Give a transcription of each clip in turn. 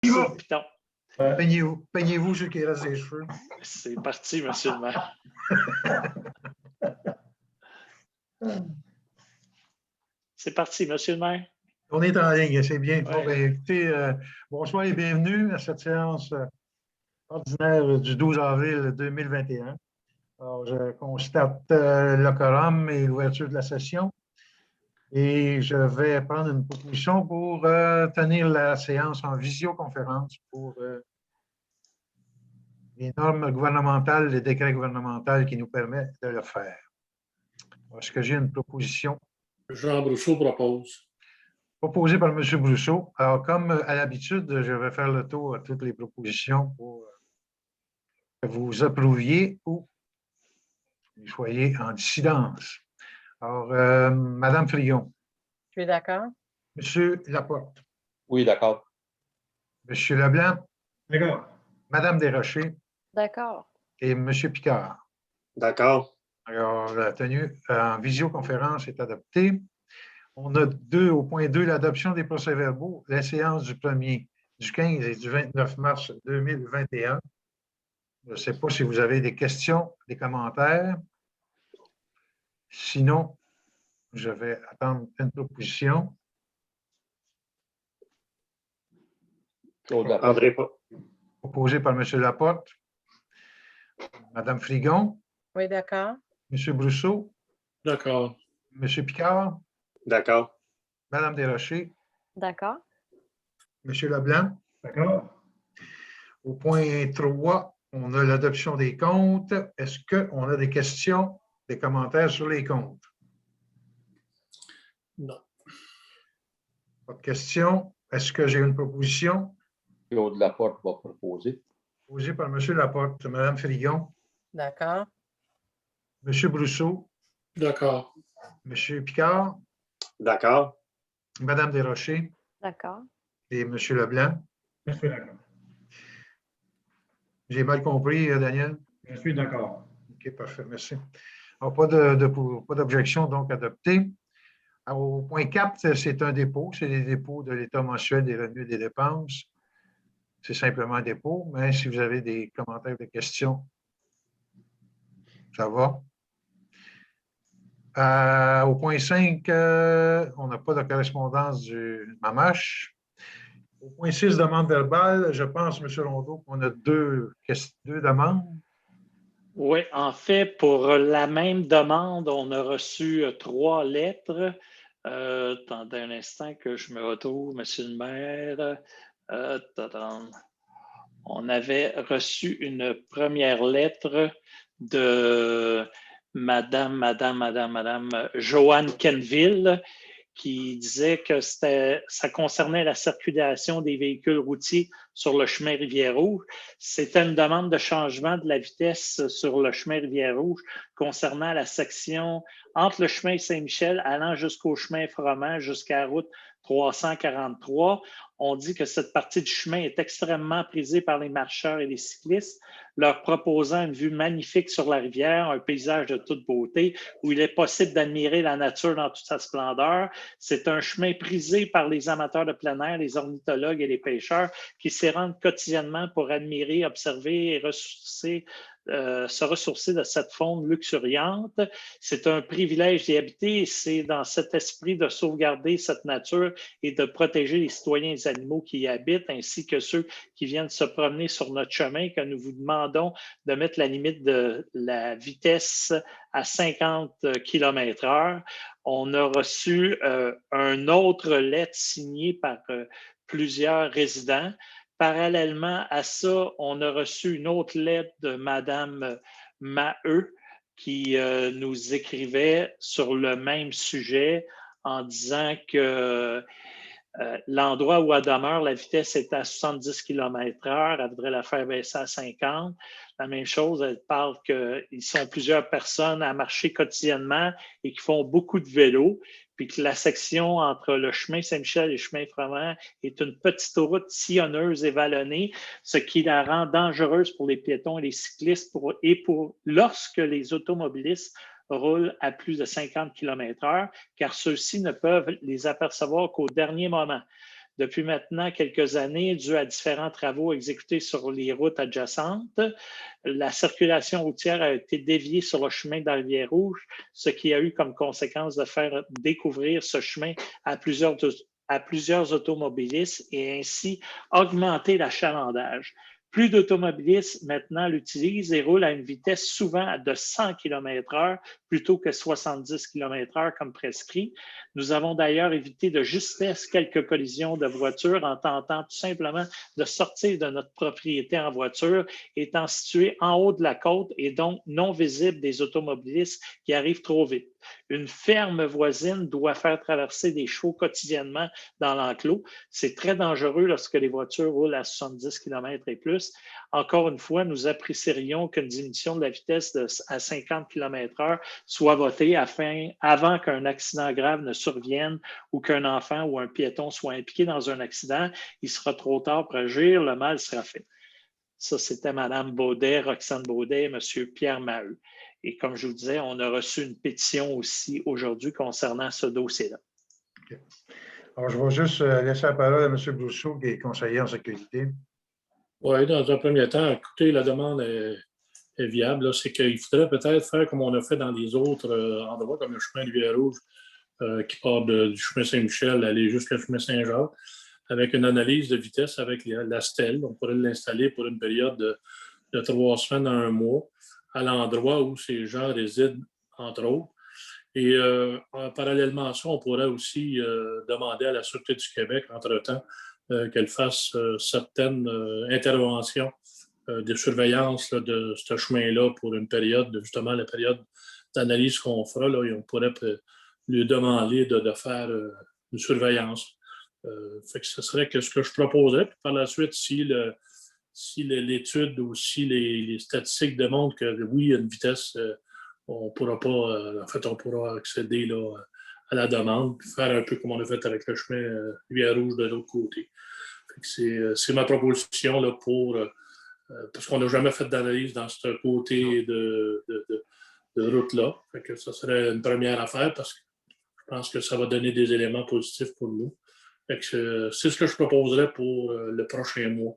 Merci, Piton. Peignez-vous ceux qui restent des cheveux. C'est parti, monsieur le maire. C'est parti, monsieur le maire. On est en ligne, c'est bien. Ouais. Bon, ben, écoutez, bonsoir et bienvenue à cette séance ordinaire du 12 avril 2021. Alors, je constate le quorum et l'ouverture de la session. Et je vais prendre une proposition pour tenir la séance en visioconférence pour les normes gouvernementales, les décrets gouvernementaux qui nous permettent de le faire. Est-ce que j'ai une proposition? Jean Brousseau propose. Proposée par M. Brousseau. Alors, comme à l'habitude, je vais faire le tour à toutes les propositions pour que vous approuviez ou vous soyez en dissidence. Alors, Mme Frigon. Je suis d'accord. M. Laporte. Oui, d'accord. M. Leblanc. D'accord. Mme Desrochers. D'accord. Et M. Picard. D'accord. Alors, la tenue en visioconférence est adoptée. On a au point 2, l'adoption des procès-verbaux, la séance du 1er, du 15 et du 29 mars 2021. Je ne sais pas si vous avez des questions, des commentaires. Sinon, je vais attendre une proposition. André pas. Proposée par M. Laporte. Mme Frigon. Oui, d'accord. M. Brousseau. D'accord. M. Picard. D'accord. Mme Desrochers. D'accord. M. Leblanc. D'accord. Au point 3, on a l'adoption des comptes. Est-ce qu'on a des questions, des commentaires sur les comptes? Non. Pas de questions. Est-ce que j'ai une proposition? Claude Laporte va proposer. Proposée par M. Laporte. Mme Frigon. D'accord. M. Brousseau. D'accord. M. Picard. D'accord. Mme Desrochers. D'accord. Et M. Leblanc. Je suis d'accord. J'ai mal compris, Daniel? Je suis d'accord. OK, parfait. Merci. Alors, pas d'objection, donc adopté. Alors, au point 4, c'est un dépôt. C'est les dépôts de l'État mensuel des revenus et des dépenses. C'est simplement un dépôt, mais si vous avez des commentaires, des questions, ça va. Au point 5, on n'a pas de correspondance du MAMACH. Au point 6, demande verbale, je pense, M. Rondeau, qu'on a deux demandes. Oui, en fait, pour la même demande, on a reçu 3 lettres. Attendez un instant que je me retrouve, Monsieur le maire. On avait reçu une première lettre de Madame Joanne Kenville qui disait que ça concernait la circulation des véhicules routiers sur le chemin Rivière-Rouge. C'était une demande de changement de la vitesse sur le chemin Rivière-Rouge concernant la section entre le chemin Saint-Michel allant jusqu'au chemin Froment jusqu'à la route 343. On dit que cette partie du chemin est extrêmement prisée par les marcheurs et les cyclistes, leur proposant une vue magnifique sur la rivière, un paysage de toute beauté où il est possible d'admirer la nature dans toute sa splendeur. C'est un chemin prisé par les amateurs de plein air, les ornithologues et les pêcheurs qui s'y rendent quotidiennement pour admirer, observer et se ressourcer de cette faune luxuriante. C'est un privilège d'y habiter et c'est dans cet esprit de sauvegarder cette nature et de protéger les citoyens et les animaux qui y habitent, ainsi que ceux qui viennent se promener sur notre chemin, que nous vous demandons de mettre la limite de la vitesse à 50 km/h. On a reçu une autre lettre signée par plusieurs résidents. Parallèlement à ça, on a reçu une autre lettre de Mme Maheu qui nous écrivait sur le même sujet en disant que l'endroit où elle demeure, la vitesse est à 70 km/h. Elle voudrait la faire baisser à 50. La même chose, elle parle qu'ils sont plusieurs personnes à marcher quotidiennement et qui font beaucoup de vélo, puis que la section entre le chemin Saint-Michel et le chemin Froment est une petite route sillonneuse et vallonnée, ce qui la rend dangereuse pour les piétons et les cyclistes lorsque les automobilistes roulent à plus de 50 km/h, car ceux-ci ne peuvent les apercevoir qu'au dernier moment. Depuis maintenant quelques années, dû à différents travaux exécutés sur les routes adjacentes, la circulation routière a été déviée sur le chemin de la Rivière-Rouge, ce qui a eu comme conséquence de faire découvrir ce chemin à plusieurs automobilistes et ainsi augmenter l'achalandage. Plus d'automobilistes maintenant l'utilisent et roulent à une vitesse souvent de 100 km/h plutôt que 70 km/h comme prescrit. Nous avons d'ailleurs évité de justesse quelques collisions de voitures en tentant tout simplement de sortir de notre propriété en voiture, étant située en haut de la côte et donc non visible des automobilistes qui arrivent trop vite. Une ferme voisine doit faire traverser des chevaux quotidiennement dans l'enclos. C'est très dangereux lorsque les voitures roulent à 70 km et plus. Encore une fois, nous apprécierions qu'une diminution de la vitesse à 50 km/h soit votée avant qu'un accident grave ne survienne ou qu'un enfant ou un piéton soit impliqué dans un accident. Il sera trop tard pour agir, le mal sera fait. Ça, c'était Mme Baudet, Roxane Baudet et M. Pierre Maheu. Et comme je vous disais, on a reçu une pétition aussi aujourd'hui concernant ce dossier-là. Okay. Alors, je vais juste laisser la parole à M. Brousseau, qui est conseiller en sécurité. Oui, dans un premier temps, écoutez, la demande est viable. C'est qu'il faudrait peut-être faire comme on a fait dans les autres endroits, comme le chemin de Rivière-Rouge, qui part du chemin Saint-Michel, aller jusqu'au chemin Saint-Jacques, avec une analyse de vitesse avec la stèle. On pourrait l'installer pour une période de 3 semaines à 1 mois, à l'endroit où ces gens résident, entre autres. Et parallèlement à ça, on pourrait aussi demander à la Sûreté du Québec, entre-temps, qu'elle fasse certaines interventions de surveillance là, de ce chemin-là pour une période, justement la période d'analyse qu'on fera. Là, et on pourrait lui demander de faire une surveillance. Fait que ce serait ce que je proposerais. Puis par la suite, si l'étude ou si les statistiques démontrent que oui, il y a une vitesse, on pourra pas, on pourra accéder là, à la demande, puis faire un peu comme on a fait avec le chemin Rivière-Rouge de l'autre côté. C'est ma proposition là, parce qu'on n'a jamais fait d'analyse dans ce côté de route-là. Fait que ça serait une première affaire parce que je pense que ça va donner des éléments positifs pour nous. Fait que c'est ce que je proposerais pour le prochain mois.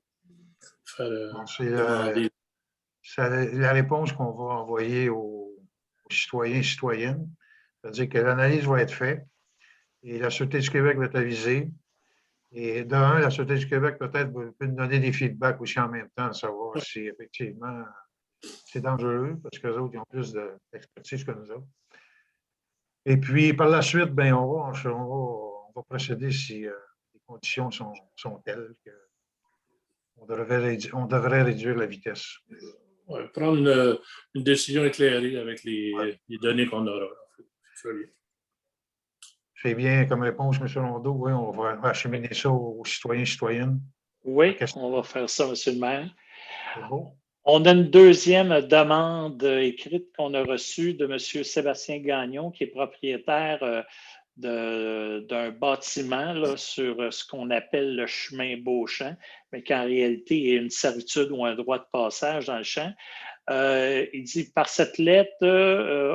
C'est la réponse qu'on va envoyer aux citoyens et citoyennes. C'est-à-dire que l'analyse va être faite et la Sûreté du Québec va être avisée. Et la Sûreté du Québec peut-être peut nous donner des feedbacks aussi en même temps, de savoir si effectivement c'est dangereux, parce qu'eux autres, ils ont plus d'expertise que nous autres. Et puis, par la suite, ben, on va procéder si les conditions sont telles qu'on devrait réduire la vitesse. Ouais, prendre une décision éclairée avec les données qu'on aura. C'est bien comme réponse, M. Rondeau. Oui, on va acheminer ça aux citoyens et citoyennes. Oui, on va faire ça, M. le maire. C'est beau. On a une deuxième demande écrite qu'on a reçue de M. Sébastien Gagnon, qui est propriétaire d'un bâtiment là, sur ce qu'on appelle le chemin Beauchamp, mais qu'en réalité est une servitude ou un droit de passage dans le champ. Il dit, par cette lettre,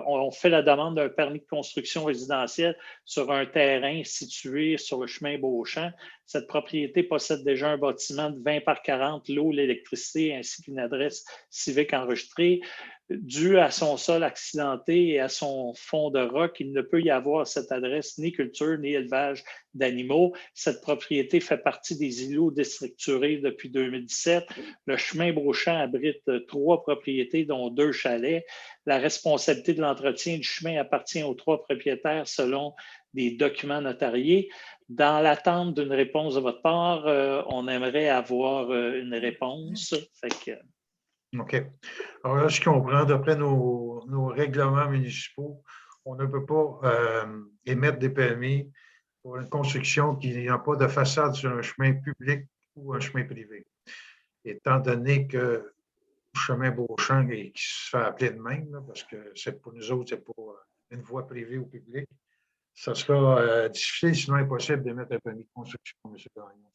on fait la demande d'un permis de construction résidentielle sur un terrain situé sur le chemin Beauchamp. Cette propriété possède déjà un bâtiment de 20 par 40, l'eau, l'électricité, ainsi qu'une adresse civique enregistrée. Dû à son sol accidenté et à son fond de roc, il ne peut y avoir à cette adresse ni culture ni élevage d'animaux. Cette propriété fait partie des îlots déstructurés depuis 2017. Le chemin Beauchamp abrite 3 propriétés, dont 2 chalets. La responsabilité de l'entretien du chemin appartient aux 3 propriétaires selon des documents notariés. Dans l'attente d'une réponse de votre part, on aimerait avoir une réponse. Fait que, OK. Alors là, je comprends, d'après nos règlements municipaux, on ne peut pas émettre des permis pour une construction qui n'a pas de façade sur un chemin public ou un chemin privé. Étant donné que le chemin Beauchamp, qui se fait appeler de même, là, parce que c'est pour nous autres, c'est pour une voie privée ou publique, ça sera difficile, sinon impossible, d'émettre un permis de construction, M. Gagnon.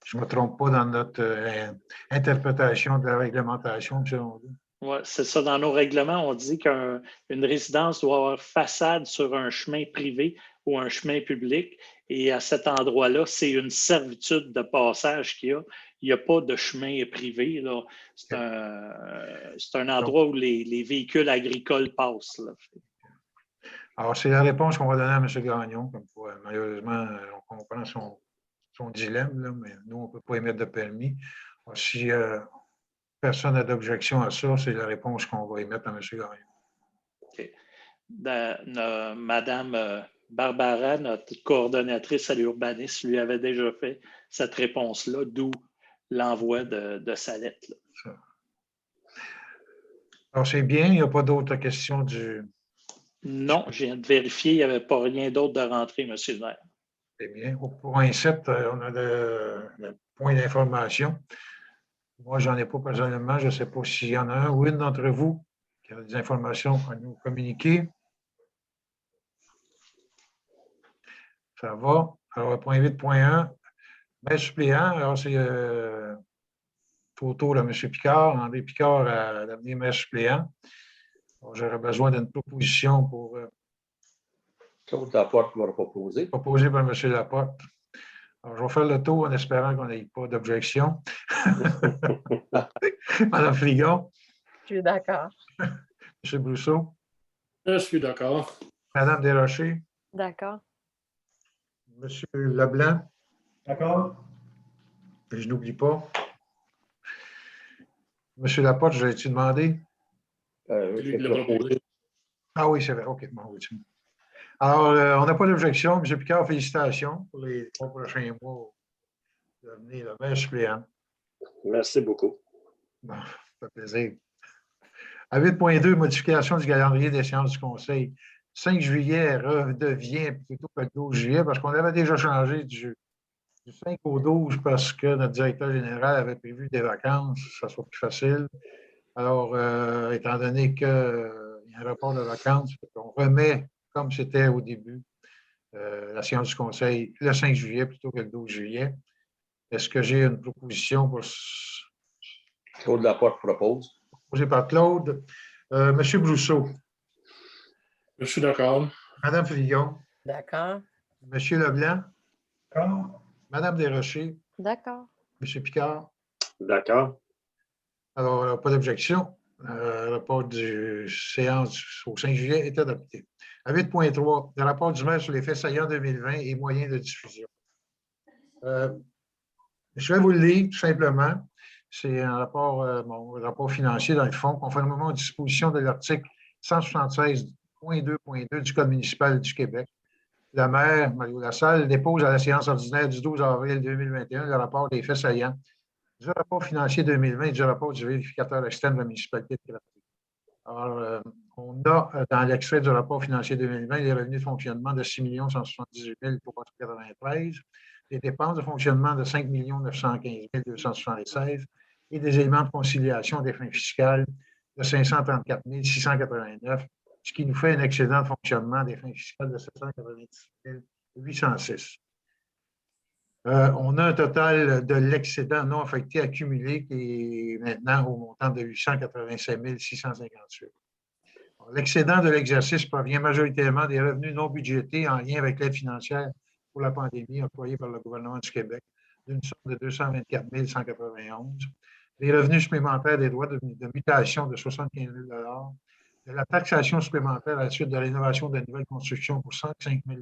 Je ne me trompe pas dans notre interprétation de la réglementation, M. Rondeau. Oui, c'est ça. Dans nos règlements, on dit qu'une résidence doit avoir façade sur un chemin privé ou un chemin public Et à cet endroit-là, c'est une servitude de passage qu'il y a. Il n'y a pas de chemin privé, là. C'est un endroit où les véhicules agricoles passent, là. Alors, c'est la réponse qu'on va donner à M. Gagnon. Comme quoi, malheureusement, on comprend son dilemme, là, mais nous, on ne peut pas émettre de permis. Alors, si personne n'a d'objection à ça, c'est la réponse qu'on va émettre à M. Gagnon. OK. Madame Barbara, notre coordonnatrice à l'urbanisme, lui avait déjà fait cette réponse-là, d'où l'envoi de sa lettre. Là. Alors, c'est bien. Il n'y a pas d'autres questions du... Non, je viens de vérifier. Il n'y avait pas rien d'autre de rentrée, M. le maire. C'est bien. Au point 7, on a le point d'information. Moi, je n'en ai pas personnellement. Je ne sais pas s'il y en a un ou une d'entre vous qui a des informations à nous communiquer. Ça va. Alors, le point 8.1, maître suppléant. Alors, c'est Toto, là, M. Picard, André Picard à devenir maître suppléant. J'aurais besoin d'une proposition pour. Claude Laporte va proposer. Proposée par M. Laporte. Alors, je vais faire le tour en espérant qu'on n'ait pas d'objection. Mme Frigon. Je suis d'accord. M. Brousseau. Je suis d'accord. Mme Desrochers. D'accord. M. Leblanc. D'accord. Et je n'oublie pas. M. Laporte, je l'ai-tu demandé? Lui, il l'a proposé. Ah oui, c'est vrai. OK. Bon, oui. Alors, on n'a pas d'objection. M. Picard, félicitations pour les 3 prochains mois de devenir le maire suppléant. Merci beaucoup. Bon, ça fait plaisir. À 8.2, modification du calendrier des séances du Conseil. 5 juillet redevient plutôt que le 12 juillet parce qu'on avait déjà changé du 5 au 12 parce que notre directeur général avait prévu des vacances, ça soit plus facile. Alors, étant donné qu'il y a un rapport de vacances, on remet, comme c'était au début, la séance du Conseil le 5 juillet plutôt que le 12 juillet. Est-ce que j'ai une proposition pour... Claude Laporte propose. Proposée par Claude. Monsieur Brousseau. Je suis d'accord. Madame Frigon. D'accord. Monsieur Leblanc. D'accord. Madame Desrochers. D'accord. Monsieur Picard. D'accord. Alors, pas d'objection. Le rapport du séance au 5 juillet est adopté. À 8.3, le rapport du maire sur les faits saillants 2020 et moyens de diffusion. Je vais vous le lire tout simplement. C'est un rapport, mon rapport financier dans le fond, conformément aux dispositions de l'article 176.2.2 du Code municipal du Québec. La maire, Mario Lassalle, dépose à la séance ordinaire du 12 avril 2021 le rapport des faits saillants du rapport financier 2020 et du rapport du vérificateur externe de la municipalité de Québec. Alors, on a dans l'extrait du rapport financier 2020 les revenus de fonctionnement de 6 178 393, les dépenses de fonctionnement de 5 915 276 et des éléments de conciliation des fins fiscales de 534 689, ce qui nous fait un excédent de fonctionnement des fins fiscales de 796 806. On a un total de l'excédent non affecté accumulé qui est maintenant au montant de 885 658. L'excédent de l'exercice provient majoritairement des revenus non budgétés en lien avec l'aide financière pour la pandémie octroyée par le gouvernement du Québec, d'une somme de 224 191, des revenus supplémentaires des droits de mutation de 75 000 de la taxation supplémentaire à la suite de la rénovation de nouvelles constructions pour 105 000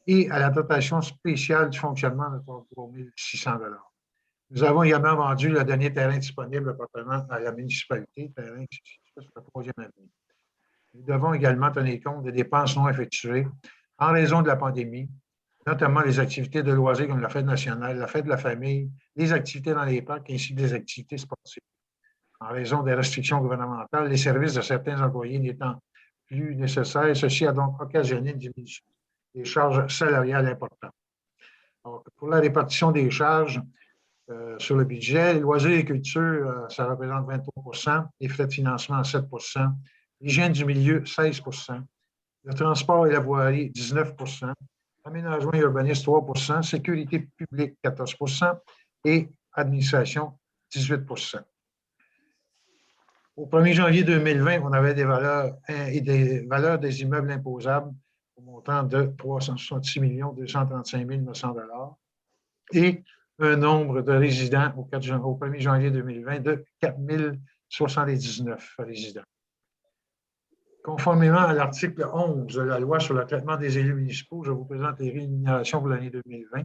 et à la dotation spéciale du fonctionnement de 3 600 $. Nous avons également vendu le dernier terrain disponible appartenant à la municipalité, terrain qui se situe sur la 3e avenue. Nous devons également tenir compte des dépenses non effectuées en raison de la pandémie, notamment les activités de loisirs comme la fête nationale, la fête de la famille, les activités dans les parcs ainsi que des activités sportives. En raison des restrictions gouvernementales, les services de certains employés n'étant plus nécessaires, ceci a donc occasionné une diminution des charges salariales importantes. Alors, pour la répartition des charges sur le budget, les loisirs et culture, ça représente 23 les frais de financement, 7 l'hygiène du milieu, 16 le transport et la voirie, 19 aménagement et urbanisme, 3 sécurité publique, 14 et administration, 18 Au 1er janvier 2020, on avait des valeurs des immeubles imposables au montant de 366 235 900 et un nombre de résidents au 1er janvier 2020 de 4 079 résidents. Conformément à l'article 11 de la loi sur le traitement des élus municipaux, je vous présente les rémunérations pour l'année 2020.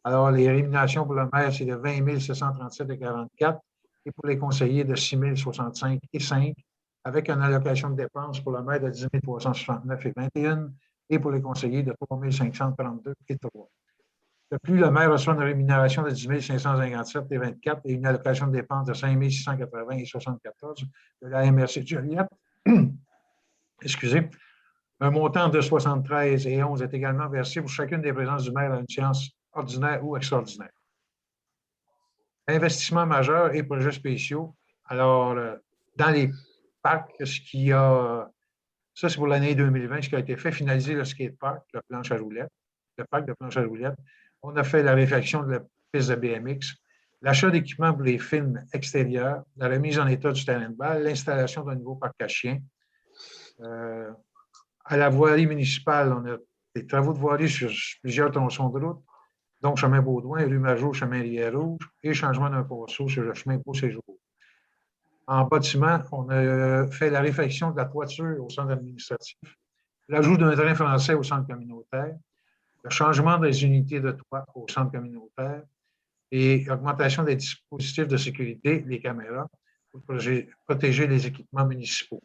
Alors, les rémunérations pour le maire, c'est de 20 737,44 et pour les conseillers de 6 065,5 avec une allocation de dépenses pour le maire de 10 369,21 et pour les conseillers de 3 532,3. De plus, le maire reçoit une rémunération de 10 557,24 et une allocation de dépenses de 5 680,74 de la MRC de Joliette. Excusez. Un montant de 73,11 est également versé pour chacune des présences du maire à une séance ordinaire ou extraordinaire. Investissements majeurs et projets spéciaux. Alors, dans les parcs, ça c'est pour l'année 2020, ce qui a été fait, finaliser le skatepark, le planche à roulettes, le parc de planche à roulettes. On a fait la réfection de la piste de BMX, l'achat d'équipements pour les films extérieurs, la remise en état du terrain de balle, l'installation d'un nouveau parc à chiens. À la voirie municipale, on a des travaux de voirie sur plusieurs tronçons de route, donc chemin Baudouin, rue Majot, chemin Rivière-Rouge et changement d'un passeau sur le chemin Beau-Séjour. En bâtiment, on a fait la réfection de la toiture au centre administratif, l'ajout d'un train français au centre communautaire, le changement des unités de toit au centre communautaire et l'augmentation des dispositifs de sécurité, les caméras, pour protéger les équipements municipaux.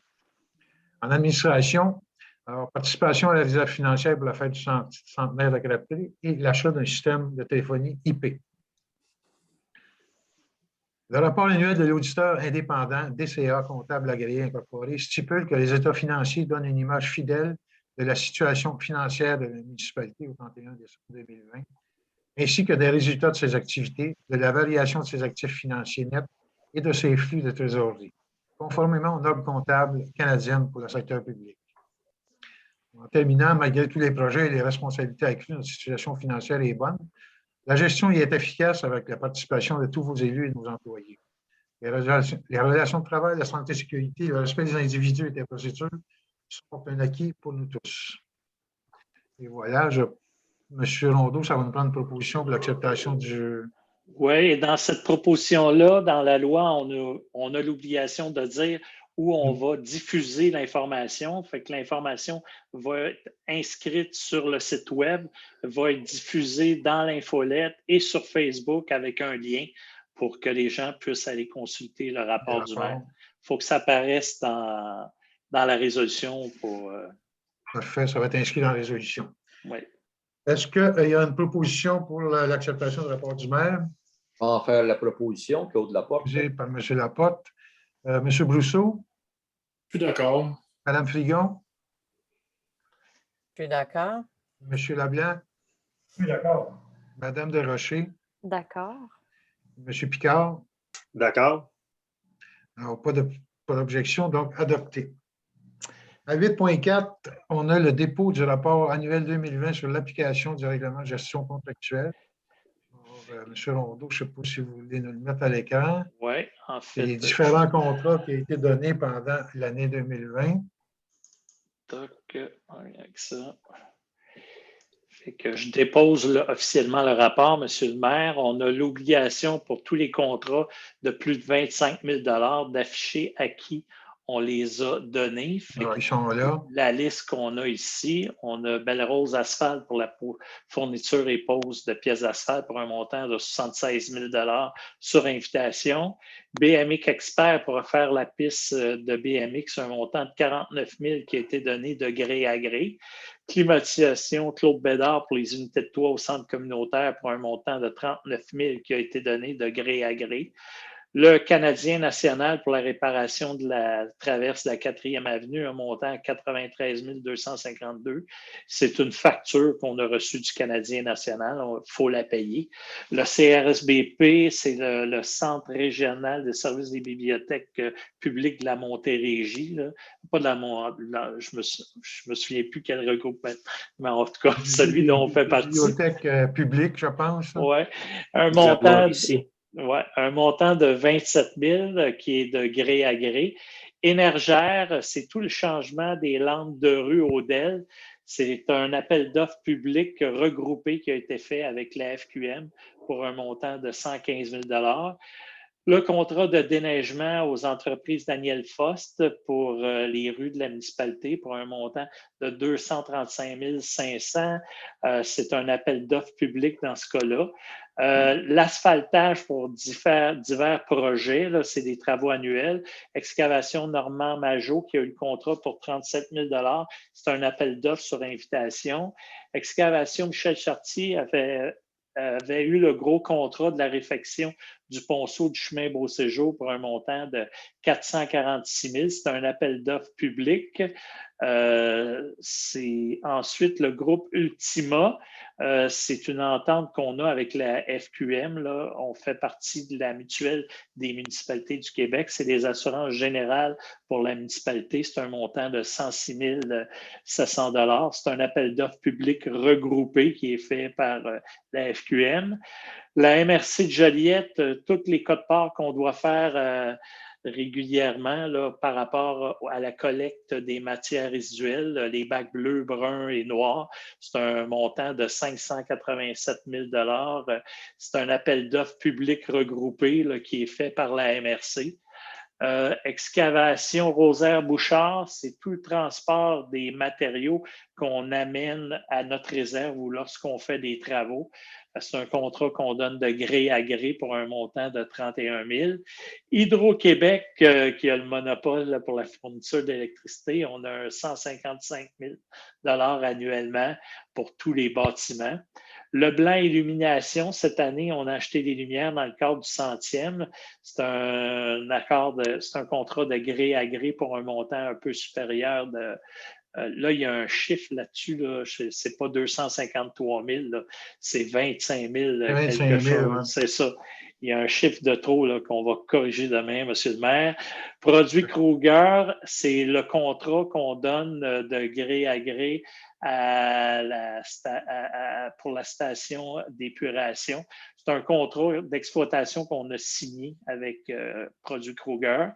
En administration, alors, participation à la réserve financière pour la fête du centenaire de Crêperie et l'achat d'un système de téléphonie IP. Le rapport annuel de l'auditeur indépendant DCA Comptable Agréé Incorporé stipule que les états financiers donnent une image fidèle de la situation financière de la municipalité au 31 décembre 2020, ainsi que des résultats de ses activités, de la variation de ses actifs financiers nets et de ses flux de trésorerie, conformément aux normes comptables canadiennes pour le secteur public. En terminant, malgré tous les projets et les responsabilités accrues, notre situation financière est bonne. La gestion y est efficace avec la participation de tous vos élus et de nos employés. Les relations de travail, la santé et la sécurité, le respect des individus et des procédures sont un acquis pour nous tous. Et voilà, M. Rondeau, ça va nous prendre une proposition pour l'acceptation du... Oui, et dans cette proposition-là, dans la loi, on a l'obligation de dire où on va diffuser l'information. Fait que l'information va être inscrite sur le site web, va être diffusée dans l'infolette et sur Facebook avec un lien pour que les gens puissent aller consulter le rapport du maire. Il faut que ça apparaisse dans la résolution pour... Parfait, ça va être inscrit dans la résolution. Oui. Est-ce qu'il y a une proposition pour l'acceptation du rapport du maire? On va en faire la proposition, Claude Laporte. Par M. Laporte. M. Brousseau? Je suis d'accord. Mme Frigon? Je suis d'accord. M. Lablanc? Je suis d'accord. Mme Desrochers? D'accord. M. Picard? D'accord. Alors, pas d'objection, donc adopté. À 8.4, on a le dépôt du rapport annuel 2020 sur l'application du règlement de gestion contractuelle. Alors, M. Rondeau, je ne sais pas si vous voulez nous le mettre à l'écran. Oui, en fait. Les différents contrats qui ont été donnés pendant l'année 2020. Donc, avec ça. Fait que je dépose officiellement le rapport, M. le maire. On a l'obligation pour tous les contrats de plus de 25 000 d'afficher à qui on les a donnés. Alors, ils sont là. La liste qu'on a ici, on a Belle Rose Asphalte pour la fourniture et pose de pièces d'asphalte pour un montant de 76 000 sur invitation. BMX Expert pour faire la piste de BMX, un montant de 49 000 qui a été donné de gré à gré. Climatisation Claude Bédard pour les unités de toit au centre communautaire pour un montant de 39 000 qui a été donné de gré à gré. Le Canadien national pour la réparation de la traverse de la 4e avenue, un montant à 93 252. C'est une facture qu'on a reçue du Canadien national. Il faut la payer. Le CRSBP, c'est le Centre régional des services des bibliothèques publiques de la Montérégie. Là. Pas de je me souviens plus quel regroupement, mais en tout cas, celui dont on fait partie. Bibliothèque publique, je pense. Oui. Un montant ici. Oui, un montant de 27 000 qui est de gré à gré. Énergère, c'est tout le changement des lampes de rue Odell. C'est un appel d'offres public regroupé qui a été fait avec la FQM pour un montant de 115 000 $. Le contrat de déneigement aux entreprises Daniel Fost pour les rues de la municipalité pour un montant de 235 500. C'est un appel d'offres public dans ce cas-là. L'asphaltage pour divers projets, c'est des travaux annuels. Excavation Normand Majot qui a eu le contrat pour 37 000 $. C'est un appel d'offres sur invitation. Excavation Michel Chartier avait eu le gros contrat de la réfection du ponceau du chemin Beau-Séjour pour un montant de 446 000. C'est un appel d'offres public. C'est ensuite le groupe Ultima. C'est une entente qu'on a avec la FQM. Là. On fait partie de la mutuelle des municipalités du Québec. C'est des assurances générales pour la municipalité. C'est un montant de 106 700 $. C'est un appel d'offres public regroupé qui est fait par la FQM. La MRC de Joliette, tous les codes-parts qu'on doit faire régulièrement là, par rapport à la collecte des matières résiduelles, les bacs bleus, bruns et noirs, c'est un montant de 587 000 $. C'est un appel d'offres public regroupé là, qui est fait par la MRC. Excavation Rosaire-Bouchard, c'est tout le transport des matériaux qu'on amène à notre réserve ou lorsqu'on fait des travaux. C'est un contrat qu'on donne de gré à gré pour un montant de 31 000. Hydro-Québec, qui a le monopole là, pour la fourniture d'électricité, on a 155 000 $ annuellement pour tous les bâtiments. Leblanc Illumination, cette année, on a acheté des lumières dans le cadre du 100e. C'est un contrat de gré à gré pour un montant un peu supérieur de. Là, il y a un chiffre là-dessus, là, c'est pas 253 000, là, c'est 25 000 quelque chose. Ouais. C'est ça. Il y a un chiffre de trop là, qu'on va corriger demain, M. le maire. Produit Kruger, c'est le contrat qu'on donne de gré à gré pour la station d'épuration. C'est un contrat d'exploitation qu'on a signé avec Produit Kruger.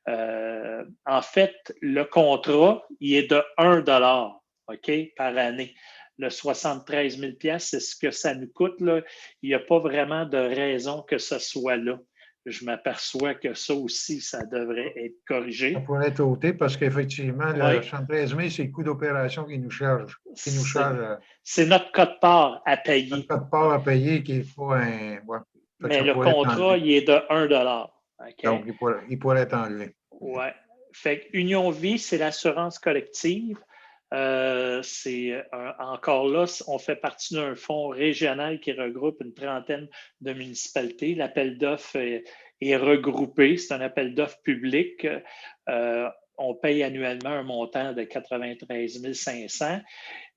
En fait, le contrat, il est de 1 $ par année. Le 73 000 $, c'est ce que ça nous coûte. Là. Il n'y a pas vraiment de raison que ce soit là. Je m'aperçois que ça aussi, ça devrait être corrigé. Ça pourrait être ôté parce qu'effectivement, le 73 000, c'est le coût d'opération qui nous charge. C'est notre code-part à payer. Notre code-part à payer qui n'est pas un. Ouais. Mais le contrat, il est de 1 $. Okay? Donc, il pourrait être enlevé. Oui. Fait que Union Vie, c'est l'assurance collective. Encore là, on fait partie d'un fonds régional qui regroupe une trentaine de municipalités. L'appel d'offres est regroupé. C'est un appel d'offres public. On paye annuellement un montant de 93 500.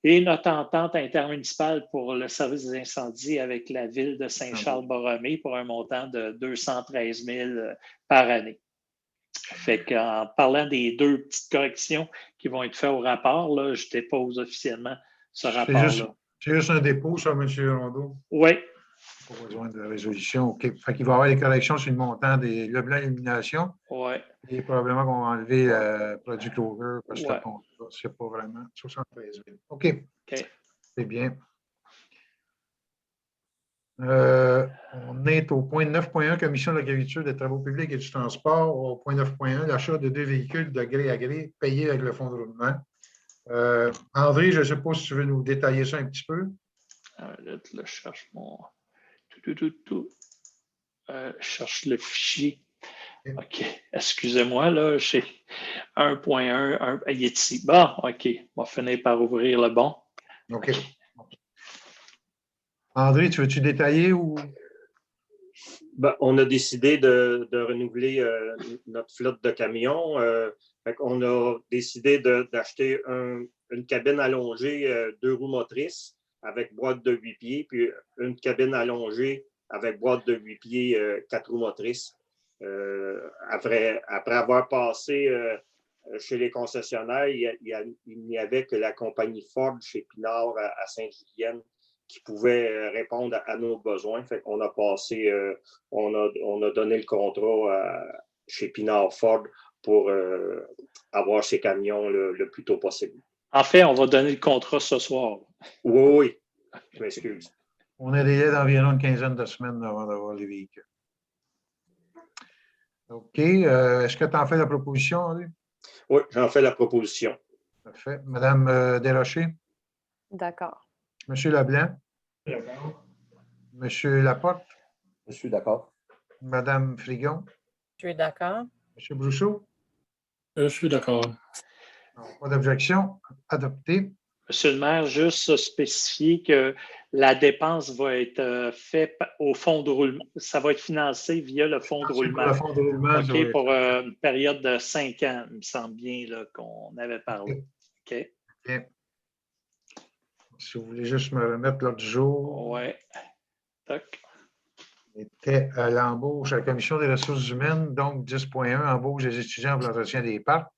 Et notre entente intermunicipale pour le service des incendies avec la ville de Saint-Charles-Borromée pour un montant de 213 000 par année. Fait qu'en parlant des deux petites corrections qui vont être faites au rapport, là, je dépose officiellement ce rapport-là. C'est juste un dépôt, ça, M. Rondeau? Oui. Pas besoin de résolution. OK. Fait qu'il va y avoir des corrections sur le montant des Leblanc Illumination. Oui. Et probablement qu'on va enlever le produit Clover parce que c'est pas vraiment 73 000. OK. C'est bien. On est au point 9.1, Commission de l'agriculture, des travaux publics et du transport. Au point 9.1, l'achat de 2 véhicules de gré à gré payés avec le fonds de roulement. André, je ne sais pas si tu veux nous détailler ça un petit peu. Là, je cherche mon. Je cherche le fichier. OK. Excusez-moi, là, j'ai 1.1. Il est ici. Bon, OK. On va finir par ouvrir le bon. OK. André, tu veux-tu détailler ou? Ben, on a décidé de renouveler notre flotte de camions. On a décidé d'acheter une cabine allongée 2 roues motrices avec boîte de 8 pieds, puis une cabine allongée avec boîte de 8 pieds 4 roues motrices. Après avoir passé chez les concessionnaires, il n'y avait que la compagnie Ford chez Pinard à Sainte-Julienne qui pouvait répondre à nos besoins. Fait qu'on a passé, on a donné le contrat chez Pinard Ford pour avoir ces camions le plus tôt possible. En fait, on va donner le contrat ce soir. Oui, oui. Je m'excuse. On a des délai d'environ une quinzaine de semaines avant d'avoir les véhicules. OK. Est-ce que tu en fais la proposition, Henri? Oui, j'en fais la proposition. Parfait. Madame Desrochers? D'accord. Monsieur Leblanc? D'accord. Monsieur Laporte? Je suis d'accord. Madame Frigon? Je suis d'accord. Monsieur Brousseau? Je suis d'accord. Pas d'objection. Adopté. Monsieur le maire, juste spécifier que la dépense va être faite au fonds de roulement. Ça va être financé via le fonds de Pour roulement. le fonds de roulement, ça va OK, être- pour une période de 5 ans, il me semble bien là, qu'on avait parlé. OK? OK. Si vous voulez juste me remettre l'ordre du jour. Oui. Toc. Était à l'embauche à la Commission des ressources humaines, donc 10.1, embauche des étudiants pour l'entretien des parcs.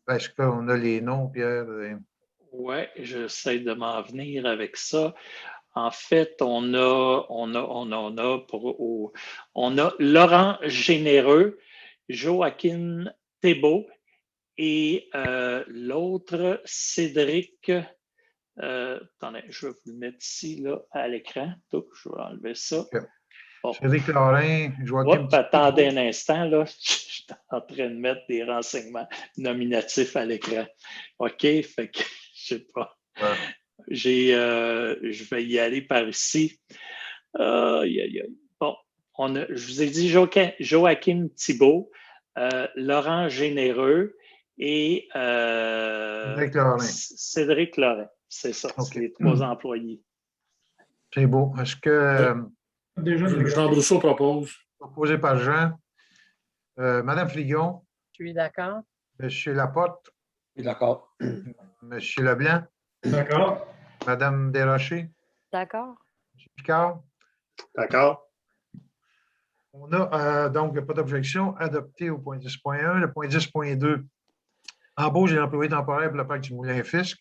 Est-ce qu'on a les noms, Pierre? Oui, j'essaie de m'en venir avec ça. En fait, on a Laurent Généreux, Joaquin Thébault et l'autre, Cédric. Attendez, je vais vous le mettre ici là, à l'écran. Je vais enlever ça. Okay. Bon. Cédric Lorrain, Joachim. Attendez un instant, là. Je suis en train de mettre des renseignements nominatifs à l'écran. OK, fait que je sais pas. Ouais. Je vais y aller par ici. Bon, je vous ai dit Joachim Thibault, Laurent Généreux et Cédric Lorrain. C'est ça, Okay. c'est les 3 employés. C'est beau. Est-ce que. Jean Brousseau propose. Proposé par Jean. Madame Frigon. Je suis d'accord. Monsieur Laporte. Je suis d'accord. Monsieur Leblanc. D'accord. Madame Desrochers. D'accord. Monsieur Picard. D'accord? On a donc pas d'objection adopté au point 10.1. Le point 10.2, embauche des employés temporaires pour le parc du Moulin-Fisc.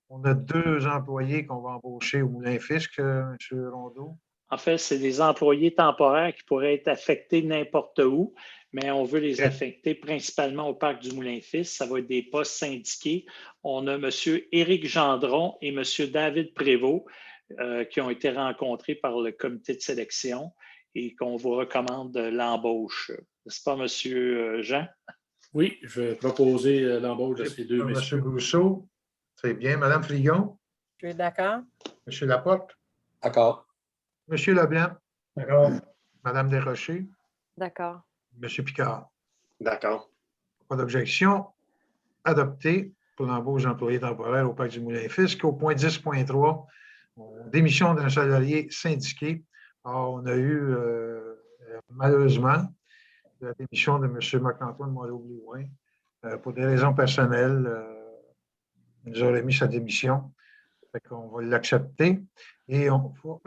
On a 2 employés qu'on va embaucher au Moulin-Fisc, M. Rondeau. En fait, c'est des employés temporaires qui pourraient être affectés n'importe où, mais on veut les affecter principalement au parc du Moulin-Fils. Ça va être des postes syndiqués. On a M. Éric Gendron et M. David Prévost qui ont été rencontrés par le comité de sélection et qu'on vous recommande l'embauche. N'est-ce pas, M. Jean? Oui, je vais proposer l'embauche de ces 2 messieurs. M. Brousseau, c'est bien. Mme Frigon. Je suis d'accord. M. Laporte. D'accord. M. Leblanc. D'accord. Mme Desrochers. D'accord. M. Picard. D'accord. Pas d'objection. Adopté pour l'embauche d'employés temporaires au parc du Moulin-Fisc. Au point 10.3, démission d'un salarié syndiqué. Alors, on a eu, malheureusement, la démission de M. Marc-Antoine Moreau-Blouin. Pour des raisons personnelles, il nous aurait mis sa démission. Fait qu'on va l'accepter et on va,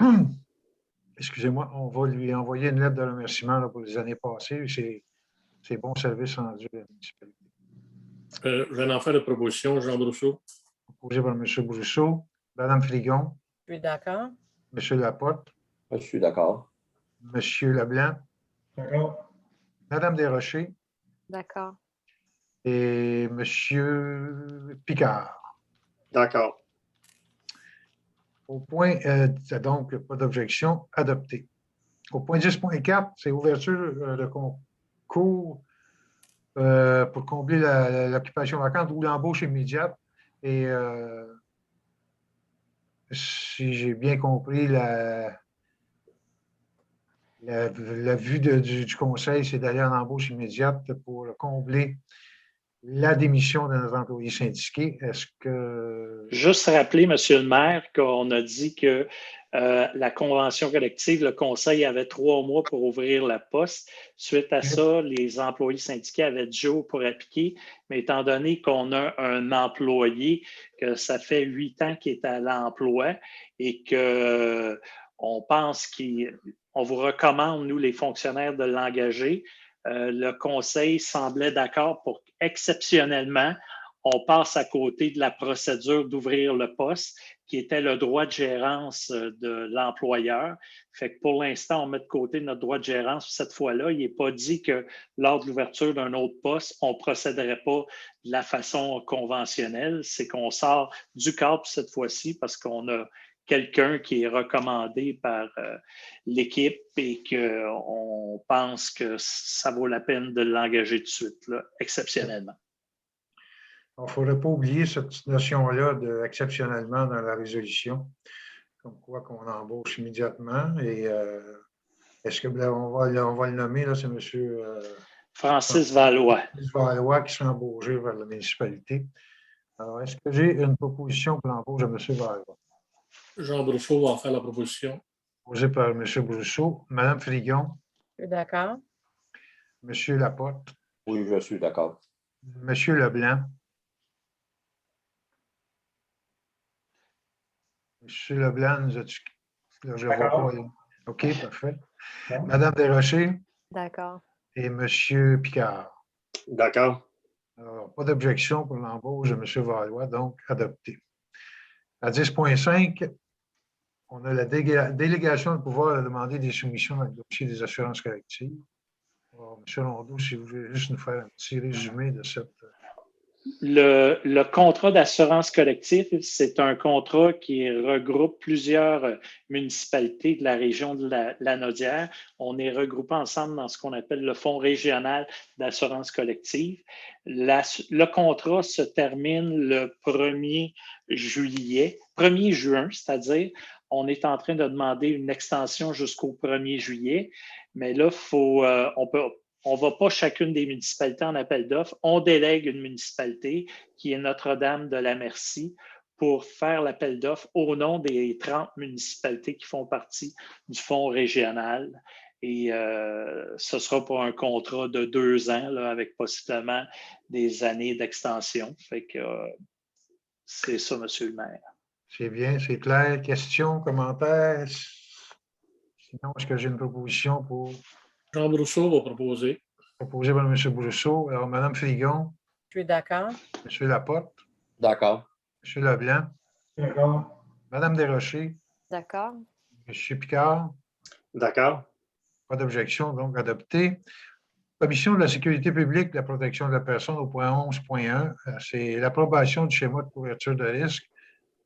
excusez-moi, on va lui envoyer une lettre de remerciement là, pour les années passées. C'est bons services rendus à la municipalité. Je vais en faire la proposition, Jean Brousseau. Proposé par M. Brousseau. Mme Frigon. Je suis d'accord. M. Laporte. Je suis d'accord. M. Leblanc. D'accord. Mme Desrochers. D'accord. Et M. Picard. D'accord. Au point, donc, pas d'objection, adopté. Au point 10.4, c'est ouverture de concours pour combler l'occupation vacante ou l'embauche immédiate. Et si j'ai bien compris, la vue du conseil, c'est d'aller en embauche immédiate pour combler la démission de notre employé syndiqué. Est-ce que... Juste rappeler, Monsieur le maire, qu'on a dit que la convention collective, le conseil avait 3 mois pour ouvrir la poste. Suite à ça, les employés syndiqués avaient 10 jours pour appliquer. Mais étant donné qu'on a un employé, que ça fait 8 ans qu'il est à l'emploi et qu'on pense qu'on vous recommande, nous, les fonctionnaires, de l'engager, le conseil semblait d'accord pour exceptionnellement, on passe à côté de la procédure d'ouvrir le poste, qui était le droit de gérance de l'employeur. Fait que pour l'instant, on met de côté notre droit de gérance cette fois-là. Il n'est pas dit que lors de l'ouverture d'un autre poste, on ne procéderait pas de la façon conventionnelle. C'est qu'on sort du cadre cette fois-ci parce qu'on a quelqu'un qui est recommandé par l'équipe et qu'on pense que ça vaut la peine de l'engager tout de suite, là, exceptionnellement. Il ne faudrait pas oublier cette notion-là de exceptionnellement dans la résolution, comme quoi qu'on embauche immédiatement. Et est-ce que on va le nommer, là, c'est M. Francis Valois. Francis Valois qui sera embauché vers la municipalité. Alors, est-ce que j'ai une proposition pour l'embauche de M. Valois? Jean Brousseau va en faire la proposition. Posée par M. Brousseau. Mme Frigon. Je suis d'accord. M. Laporte. Oui, je suis d'accord. M. Leblanc. M. Leblanc, nous as-tu... Là, je ne vois pas. OK, parfait. Mme Desrochers D'accord. et M. Picard. D'accord. Alors, pas d'objection pour l'embauche de M. Valois, donc adopté. À 10.5, on a la délégation de pouvoir de demander des soumissions dans le dossier des assurances collectives. Alors, M. Rondeau, si vous voulez juste nous faire un petit résumé de cette... Le contrat d'assurance collective, c'est un contrat qui regroupe plusieurs municipalités de la région de la Lanaudière. On est regroupés ensemble dans ce qu'on appelle le Fonds régional d'assurance collective. Le contrat se termine le 1er juin, c'est-à-dire on est en train de demander une extension jusqu'au 1er juillet, mais là, on ne va pas chacune des municipalités en appel d'offres. On délègue une municipalité qui est Notre-Dame de la Merci pour faire l'appel d'offres au nom des 30 municipalités qui font partie du fonds régional. Et ce sera pour un contrat de 2 ans là, avec possiblement des années d'extension. Fait que c'est ça, M. le maire. C'est bien, c'est clair. Questions, commentaires? Sinon, est-ce que j'ai une proposition pour... Jean Brousseau va proposer. Proposé par M. Brousseau. Alors, Mme Frigon. Je suis d'accord. M. Laporte. D'accord. M. Leblanc. D'accord. Mme Desrochers. D'accord. M. Picard. D'accord. Pas d'objection, donc adopté. Commission de la sécurité publique et de la protection de la personne au point 11.1, c'est l'approbation du schéma de couverture de risque.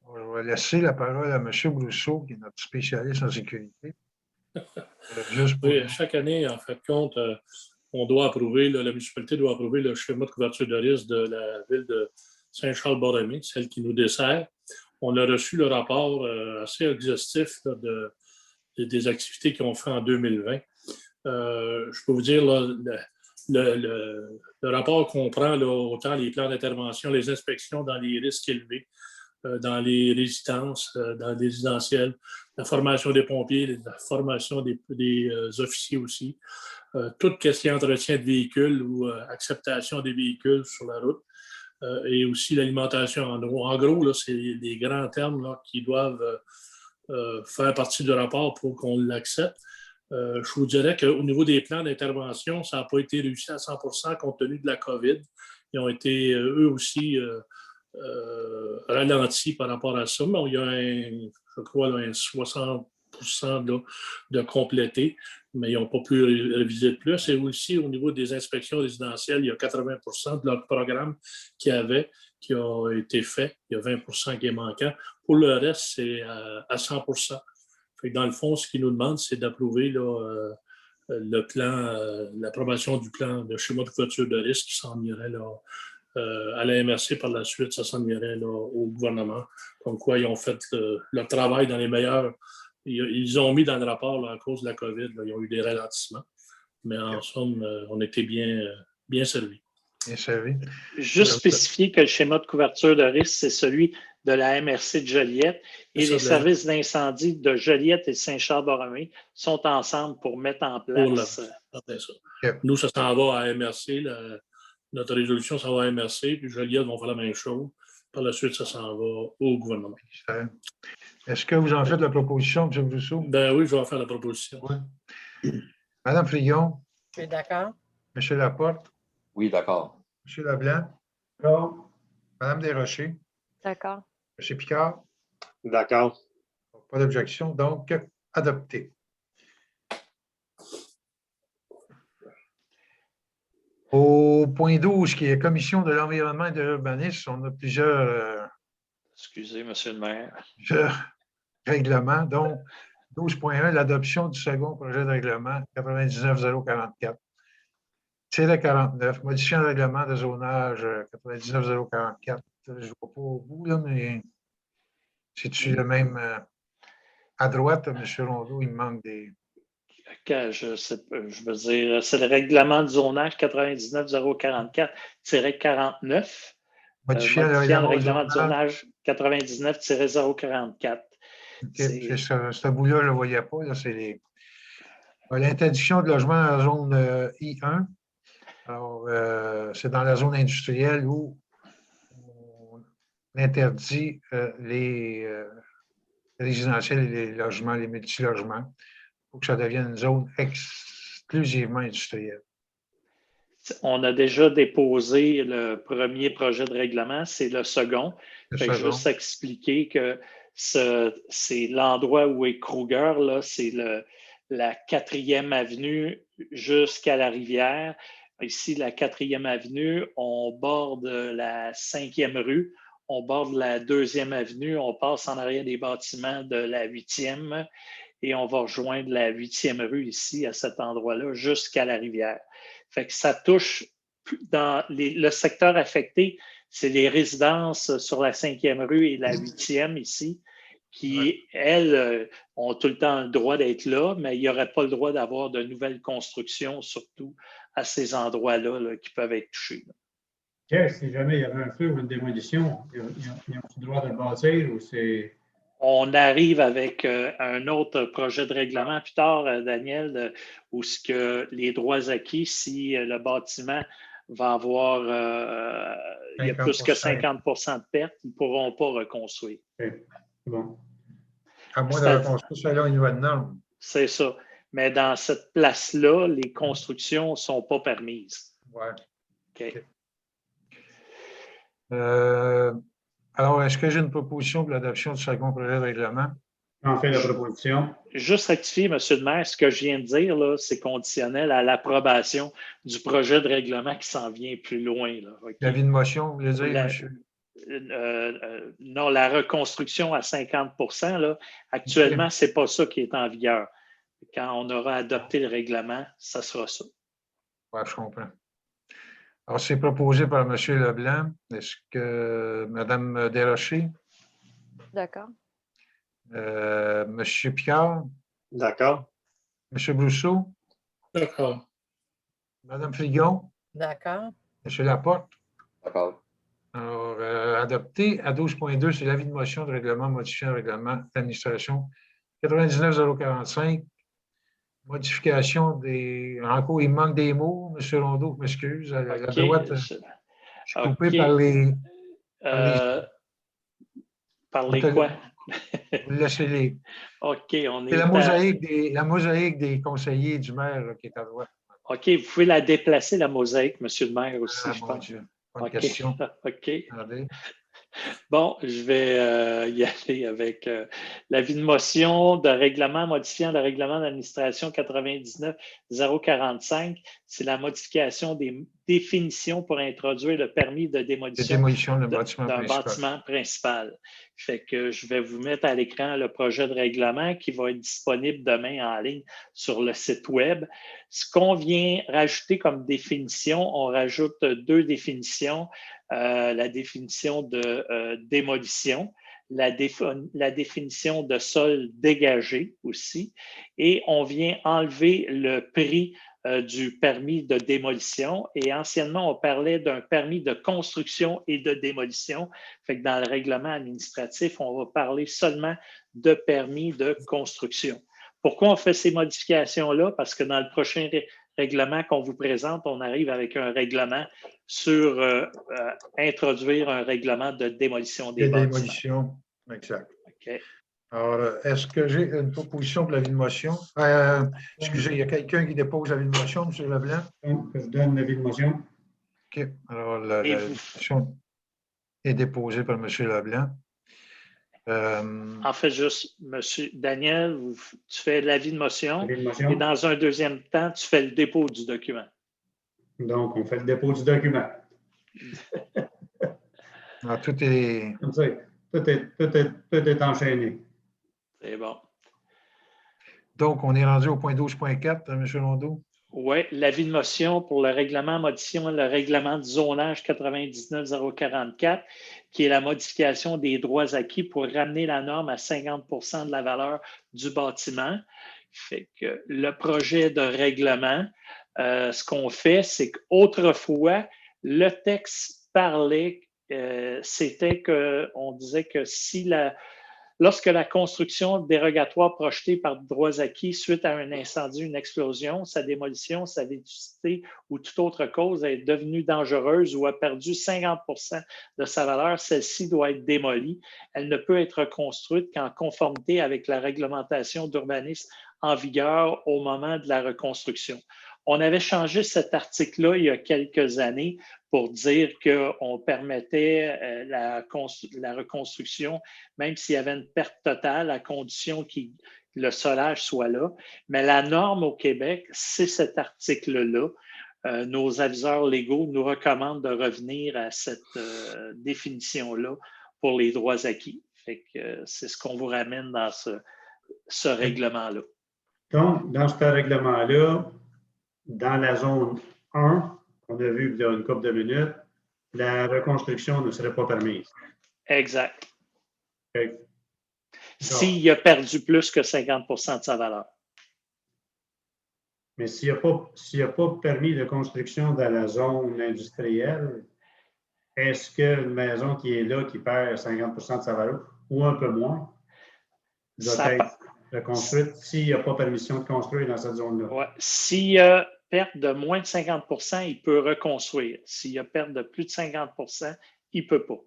Je vais laisser la parole à M. Brousseau, qui est notre spécialiste en sécurité. Oui, chaque année, en fait, compte, on doit approuver, la municipalité doit approuver le schéma de couverture de risque de la ville de Saint-Charles-Borromée, celle qui nous dessert. On a reçu le rapport assez exhaustif là, des activités qu'ils ont fait en 2020. Je peux vous dire, là, le rapport comprend là, autant les plans d'intervention, les inspections dans les risques élevés, dans les résidences, dans les résidentiels, la formation des pompiers, la formation des officiers aussi, tout ce qui est entretien de véhicules ou acceptation des véhicules sur la route, et aussi l'alimentation en eau. En gros, là, c'est des grands termes là, qui doivent faire partie du rapport pour qu'on l'accepte. Je vous dirais qu'au niveau des plans d'intervention, ça n'a pas été réussi à 100% compte tenu de la COVID. Ils ont été, eux aussi, ralentis par rapport à ça. Mais il y a, je crois, un 60% de complété, mais ils n'ont pas pu réviser de plus. Et aussi, au niveau des inspections résidentielles, il y a 80% de leur programme qui a été fait. Il y a 20% qui est manquant. Pour le reste, c'est à 100%. Fait que dans le fond, ce qu'ils nous demandent, c'est d'approuver le plan, l'approbation du plan de schéma de couverture de risque qui s'en irait là, à la MRC par la suite, ça s'en irait là, au gouvernement. Comme quoi, ils ont fait le travail dans les meilleurs. Ils ont mis dans le rapport, là, à cause de la COVID, là, ils ont eu des ralentissements. Mais en somme, on était bien servis. Bien servi. Juste spécifier que le schéma de couverture de risque, c'est celui de la MRC de Joliette et les services d'incendie de Joliette et Saint-Charles-Borromée sont ensemble pour mettre en place. Nous, ça s'en va à MRC. Notre résolution s'en va à MRC, puis Joliette vont faire la même chose. Par la suite, ça s'en va au gouvernement. Est-ce que vous en faites la proposition, M. Brousseau? Ben oui, je vais en faire la proposition. Oui. Mme Frigon? Je suis d'accord. M. Laporte? Oui, d'accord. M. Leblanc? D'accord. Mme Desrochers? D'accord. M. Picard? D'accord. Pas d'objection, donc adopté. Au point 12, qui est Commission de l'environnement et de l'urbanisme, on a Excusez, Monsieur le maire. plusieurs règlements, dont 12.1, l'adoption du second projet de règlement 99-044. -49, modifiant le règlement de zonage 99-044. Je ne vois pas au bout, là, mais c'est-tu le même à droite, M. Rondeau, il me manque des. Je veux dire, c'est le règlement du zonage 99-044-49, Modifiant le modifiant le règlement règlement du zonage 99-044. C'est ce bout-là, je ne le voyais pas. C'est l'interdiction de logement à la zone I1. Alors, c'est dans la zone industrielle où on interdit les résidentiels et les logements, les multilogements, pour que ça devienne une zone exclusivement industrielle. On a déjà déposé le premier projet de règlement, c'est le second. Je vais juste expliquer que c'est l'endroit où est Kruger, là, c'est la 4e avenue jusqu'à la rivière. Ici, la 4e avenue, on borde la 5e rue, on borde la 2e avenue, on passe en arrière des bâtiments de la 8e et on va rejoindre la 8e rue ici, à cet endroit-là, jusqu'à la rivière. Fait que ça touche dans le secteur affecté, c'est les résidences sur la 5e rue et la 8e ici, qui, elles, ont tout le temps le droit d'être là, mais il n'y aurait pas le droit d'avoir de nouvelles constructions, surtout à ces endroits-là là, qui peuvent être touchés. Si jamais il y avait un feu ou une démolition, ils ont le droit de bâtir ou c'est. On arrive avec un autre projet de règlement plus tard, Daniel, où ce que les droits acquis, si le bâtiment va avoir il y a plus que 50 de pertes, ils ne pourront pas reconstruire. Okay. Bon. À moins de reconstruire selon une nouvelle norme. C'est ça. Mais dans cette place-là, les constructions ne sont pas permises. Oui. OK. Alors, est-ce que j'ai une proposition pour l'adoption du second projet de règlement? On fait la proposition. Juste rectifier, M. le maire, ce que je viens de dire, là, c'est conditionnel à l'approbation du projet de règlement qui s'en vient plus loin. Là, okay? L'avis de motion, vous voulez dire, monsieur? Non, la reconstruction à 50 là, actuellement, ce n'est pas ça qui est en vigueur. Quand on aura adopté le règlement, ça sera ça. Oui, je comprends. Alors, c'est proposé par M. Leblanc. Est-ce que Mme Desrochers? D'accord. M. Picard? D'accord. M. Brousseau? D'accord. Mme Frigon? D'accord. M. Laporte? D'accord. Alors, adopté à 12.2, c'est l'avis de motion de règlement modifiant le règlement d'administration 99-045. Modification des. Encore, il manque des mots, M. Rondeau, je m'excuse. À la droite, je suis coupé par les. Par les quoi? Laissez-les. OK, on est. C'est la mosaïque des conseillers du maire là, qui est à droite. OK, vous pouvez la déplacer, la mosaïque, M. le maire aussi, je pense. Dieu. Bonne question. OK. Attendez. Bon, je vais y aller avec l'avis de motion de règlement modifiant le règlement d'administration 99-045. C'est la modification des définitions pour introduire le permis de démolition d'un bâtiment principal. Fait que je vais vous mettre à l'écran le projet de règlement qui va être disponible demain en ligne sur le site Web. Ce qu'on vient rajouter comme définition, on rajoute 2 définitions. La définition de démolition, la définition de sol dégagé aussi, et on vient enlever le prix du permis de démolition. Et anciennement, on parlait d'un permis de construction et de démolition. Fait que dans le règlement administratif, on va parler seulement de permis de construction. Pourquoi on fait ces modifications-là? Parce que dans le prochain règlement qu'on vous présente, on arrive avec un règlement sur introduire un règlement de démolition des bâtiments. Démolition, exact. Okay. Alors, est-ce que j'ai une proposition pour l'avis de motion? Excusez, il y a quelqu'un qui dépose l'avis de motion, M. Leblanc? Je donne l'avis de motion. OK. Alors, la motion est déposée par M. Leblanc. En fait, juste, M. Daniel, tu fais l'avis de motion Avis de et motion. dans un deuxième temps, tu fais le dépôt du document. Donc, on fait le dépôt du document. Tout est. Comme ça, tout est enchaîné. C'est bon. Donc, on est rendu au point 12.4, M. Rondeau. Oui, l'avis de motion pour le règlement modifiant le règlement du zonage 99-044, qui est la modification des droits acquis pour ramener la norme à 50 de la valeur du bâtiment. Fait que le projet de règlement, ce qu'on fait, c'est qu'autrefois, le texte parlait, c'était qu'on disait que lorsque la construction dérogatoire projetée par droits acquis suite à un incendie, une explosion, sa démolition, sa vétusté ou toute autre cause est devenue dangereuse ou a perdu 50 de sa valeur, celle-ci doit être démolie. Elle ne peut être reconstruite qu'en conformité avec la réglementation d'urbanisme en vigueur au moment de la reconstruction. On avait changé cet article-là il y a quelques années pour dire qu'on permettait la reconstruction, même s'il y avait une perte totale, à condition que le solage soit là. Mais la norme au Québec, c'est cet article-là. Nos aviseurs légaux nous recommandent de revenir à cette définition-là pour les droits acquis. Fait que c'est ce qu'on vous ramène dans ce règlement-là. Donc, dans ce règlement-là, dans la zone 1, on a vu il y a une couple de minutes, la reconstruction ne serait pas permise. Exact. Okay. S'il a perdu plus que 50 de sa valeur. Mais s'il n'y a pas permis de construction dans la zone industrielle, est-ce qu'une maison qui est là, qui perd 50 de sa valeur ou un peu moins, doit être reconstruite s'il n'y a pas permission de construire dans cette zone-là? Ouais. S'il y a perte de moins de 50 il peut reconstruire. S'il y a perte de plus de 50 il ne peut pas.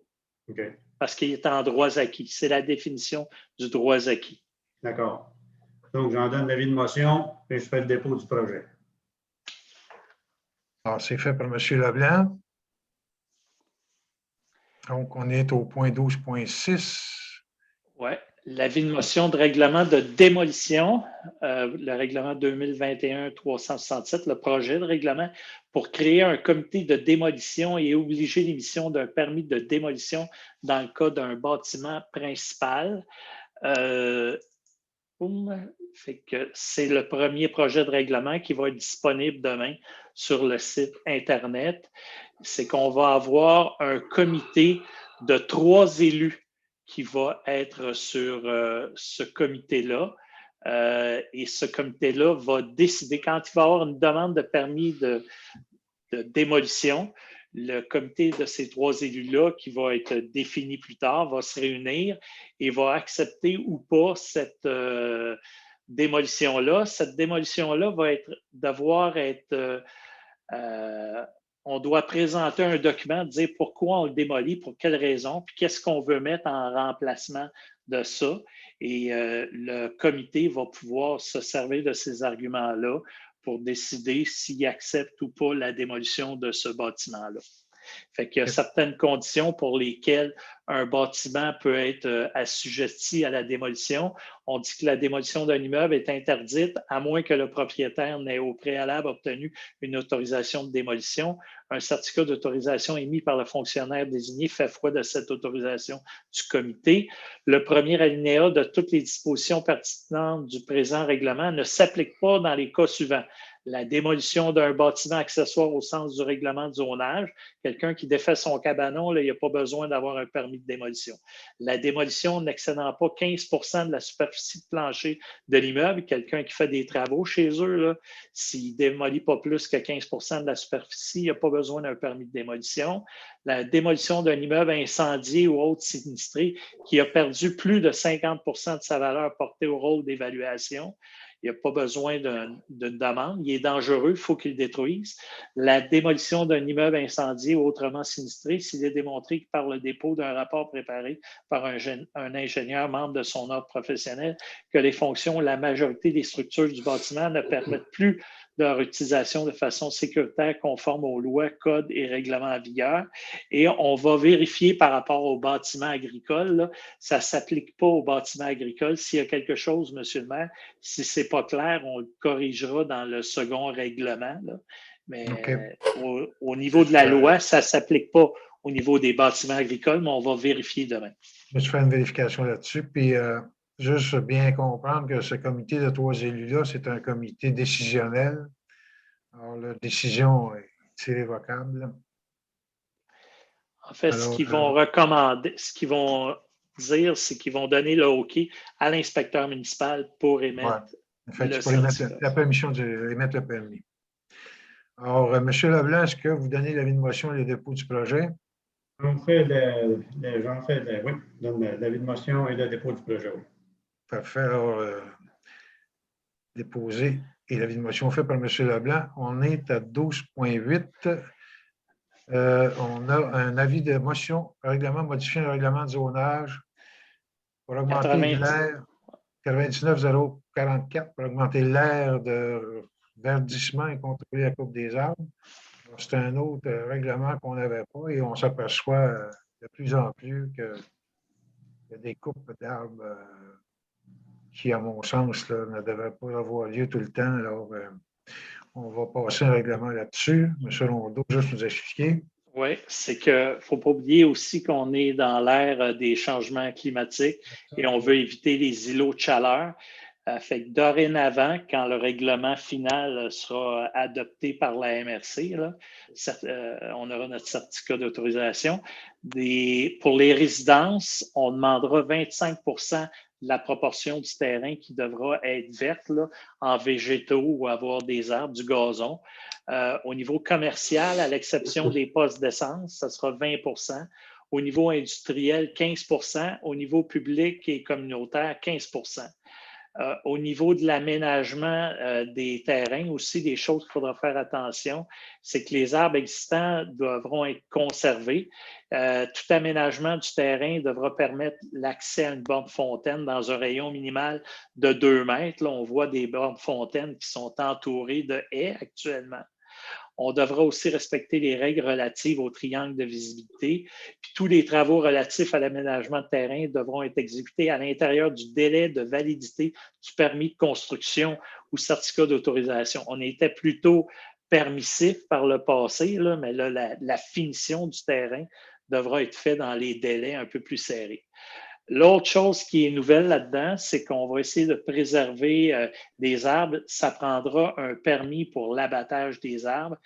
Okay. Parce qu'il est en droits acquis. C'est la définition du droits acquis. D'accord. Donc, j'en donne l'avis de motion et je fais le dépôt du projet. Alors, c'est fait par M. Leblanc. Donc, on est au point 12.6. Oui. L'avis de motion de règlement de démolition, le règlement 2021-367, le projet de règlement pour créer un comité de démolition et obliger l'émission d'un permis de démolition dans le cas d'un bâtiment principal. Fait que c'est le premier projet de règlement qui va être disponible demain sur le site Internet. C'est qu'on va avoir un comité de 3 élus qui va être sur ce comité-là. Et ce comité-là va décider, quand il va y avoir une demande de permis de démolition, le comité de ces 3 élus-là, qui va être défini plus tard, va se réunir et va accepter ou pas cette démolition-là. Cette démolition-là va devoir être on doit présenter un document, dire pourquoi on le démolit, pour quelles raisons, puis qu'est-ce qu'on veut mettre en remplacement de ça. Et le comité va pouvoir se servir de ces arguments-là pour décider s'il accepte ou pas la démolition de ce bâtiment-là. Fait qu'il y a certaines conditions pour lesquelles un bâtiment peut être assujetti à la démolition. On dit que la démolition d'un immeuble est interdite à moins que le propriétaire n'ait au préalable obtenu une autorisation de démolition. Un certificat d'autorisation émis par le fonctionnaire désigné fait foi de cette autorisation du comité. Le premier alinéa de toutes les dispositions pertinentes du présent règlement ne s'applique pas dans les cas suivants. La démolition d'un bâtiment accessoire au sens du règlement de zonage. Quelqu'un qui défait son cabanon, là, il n'y a pas besoin d'avoir un permis de démolition. La démolition n'excédant pas 15 de la superficie de plancher de l'immeuble. Quelqu'un qui fait des travaux chez eux, s'il ne démolit pas plus que 15 de la superficie, il n'y a pas besoin d'un permis de démolition. La démolition d'un immeuble incendié ou autre sinistré qui a perdu plus de 50 de sa valeur portée au rôle d'évaluation. Il n'y a pas besoin d'une demande. Il est dangereux, il faut qu'il le détruise. La démolition d'un immeuble incendié ou autrement sinistré, s'il est démontré que par le dépôt d'un rapport préparé par un ingénieur membre de son ordre professionnel, que les fonctions, la majorité des structures du bâtiment ne permettent plus de leur utilisation de façon sécuritaire, conforme aux lois, codes et règlements en vigueur. Et on va vérifier par rapport aux bâtiments agricoles. Là, ça ne s'applique pas aux bâtiments agricoles. S'il y a quelque chose, M. le maire, si ce n'est pas clair, on le corrigera dans le second règlement. Là. Mais au niveau de la loi, ça ne s'applique pas au niveau des bâtiments agricoles, mais on va vérifier demain. Je vais faire une vérification là-dessus. Puis, juste bien comprendre que ce comité de 3 élus-là, c'est un comité décisionnel. Alors, la décision est irrévocable. En fait, ce qu'ils vont recommander, ce qu'ils vont dire, c'est qu'ils vont donner le OK à l'inspecteur municipal pour émettre le certificat. La permission d'émettre le permis. Alors, M. Leblanc, est-ce que vous donnez l'avis de motion et le dépôt du projet? On fait oui, donne l'avis de motion et le dépôt du projet. Oui. Parfait. Alors, déposé et l'avis de motion fait par M. Leblanc. On est à 12,8. On a un avis de motion, règlement, modifier le règlement de zonage pour augmenter l'aire 99,044 pour augmenter l'aire de verdissement et contrôler la coupe des arbres. C'est un autre règlement qu'on n'avait pas et on s'aperçoit de plus en plus qu'il y a des coupes d'arbres qui, à mon sens, là, ne devraient pas avoir lieu tout le temps. Alors, on va passer un règlement là-dessus. M. Rondeau, juste nous expliquer. Oui, c'est qu'il ne faut pas oublier aussi qu'on est dans l'ère des changements climatiques et on veut éviter les îlots de chaleur. Fait que dorénavant, quand le règlement final sera adopté par la MRC, là, on aura notre certificat d'autorisation. Pour les résidences, on demandera 25 de la proportion du terrain qui devra être verte là, en végétaux ou avoir des arbres, du gazon. Au niveau commercial, à l'exception des postes d'essence, ça sera 20 Au niveau industriel, 15 Au niveau public et communautaire, 15 au niveau de l'aménagement des terrains, aussi, des choses qu'il faudra faire attention, c'est que les arbres existants devront être conservés. Tout aménagement du terrain devra permettre l'accès à une borne fontaine dans un rayon minimal de 2 mètres. Là, on voit des bornes fontaines qui sont entourées de haies actuellement. On devra aussi respecter les règles relatives au triangle de visibilité. Puis tous les travaux relatifs à l'aménagement de terrain devront être exécutés à l'intérieur du délai de validité du permis de construction ou certificat d'autorisation. On était plutôt permissif par le passé, là, mais là, la finition du terrain devra être faite dans les délais un peu plus serrés. L'autre chose qui est nouvelle là-dedans, c'est qu'on va essayer de préserver des arbres. Ça prendra un permis pour l'abattage des arbres.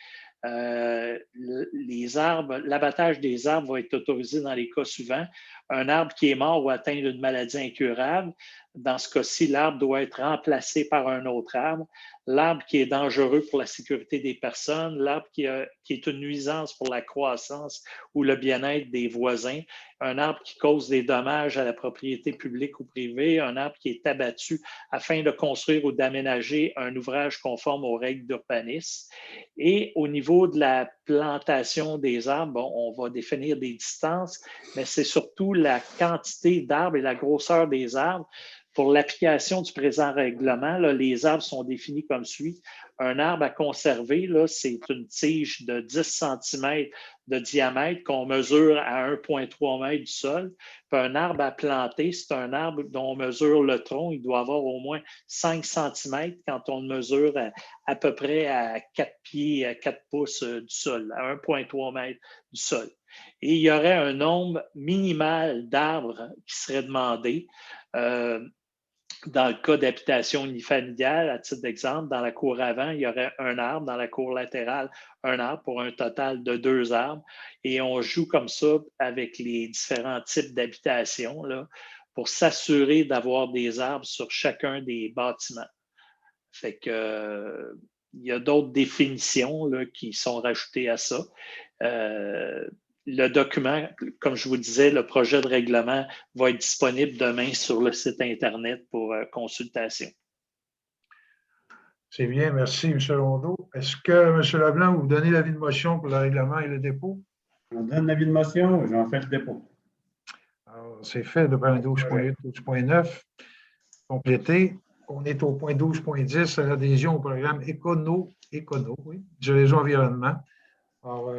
L'abattage des arbres va être autorisé dans les cas suivants. Un arbre qui est mort ou atteint d'une maladie incurable, dans ce cas-ci, l'arbre doit être remplacé par un autre arbre. L'arbre qui est dangereux pour la sécurité des personnes, l'arbre qui est une nuisance pour la croissance ou le bien-être des voisins, un arbre qui cause des dommages à la propriété publique ou privée, un arbre qui est abattu afin de construire ou d'aménager un ouvrage conforme aux règles d'urbanisme. Et au niveau de la plantation des arbres, bon, on va définir des distances, mais c'est surtout la quantité d'arbres et la grosseur des arbres. Pour l'application du présent règlement, là, les arbres sont définis comme suit. Un arbre à conserver, c'est une tige de 10 cm de diamètre qu'on mesure à 1,3 m du sol. Puis un arbre à planter, c'est un arbre dont on mesure le tronc. Il doit avoir au moins 5 cm quand on le mesure à peu près à 4 pieds, à 4 pouces du sol, à 1,3 m du sol. Et il y aurait un nombre minimal d'arbres qui serait demandé. Dans le cas d'habitation unifamiliale, à titre d'exemple, dans la cour avant, il y aurait un arbre, dans la cour latérale, un arbre pour un total de 2 arbres. Et on joue comme ça avec les différents types d'habitation pour s'assurer d'avoir des arbres sur chacun des bâtiments. Fait que, il y a d'autres définitions qui sont rajoutées à ça. Le document, comme je vous disais, le projet de règlement va être disponible demain sur le site Internet pour consultation. C'est bien, merci, M. Rondeau. Est-ce que, M. Leblanc, vous donnez l'avis de motion pour le règlement et le dépôt? On donne l'avis de motion et j'en fais le dépôt. Alors, c'est fait, le 12.8, 12.9. Complété. on est au point 12.10, l'adhésion au programme Écono, oui, du réseau environnement. Alors,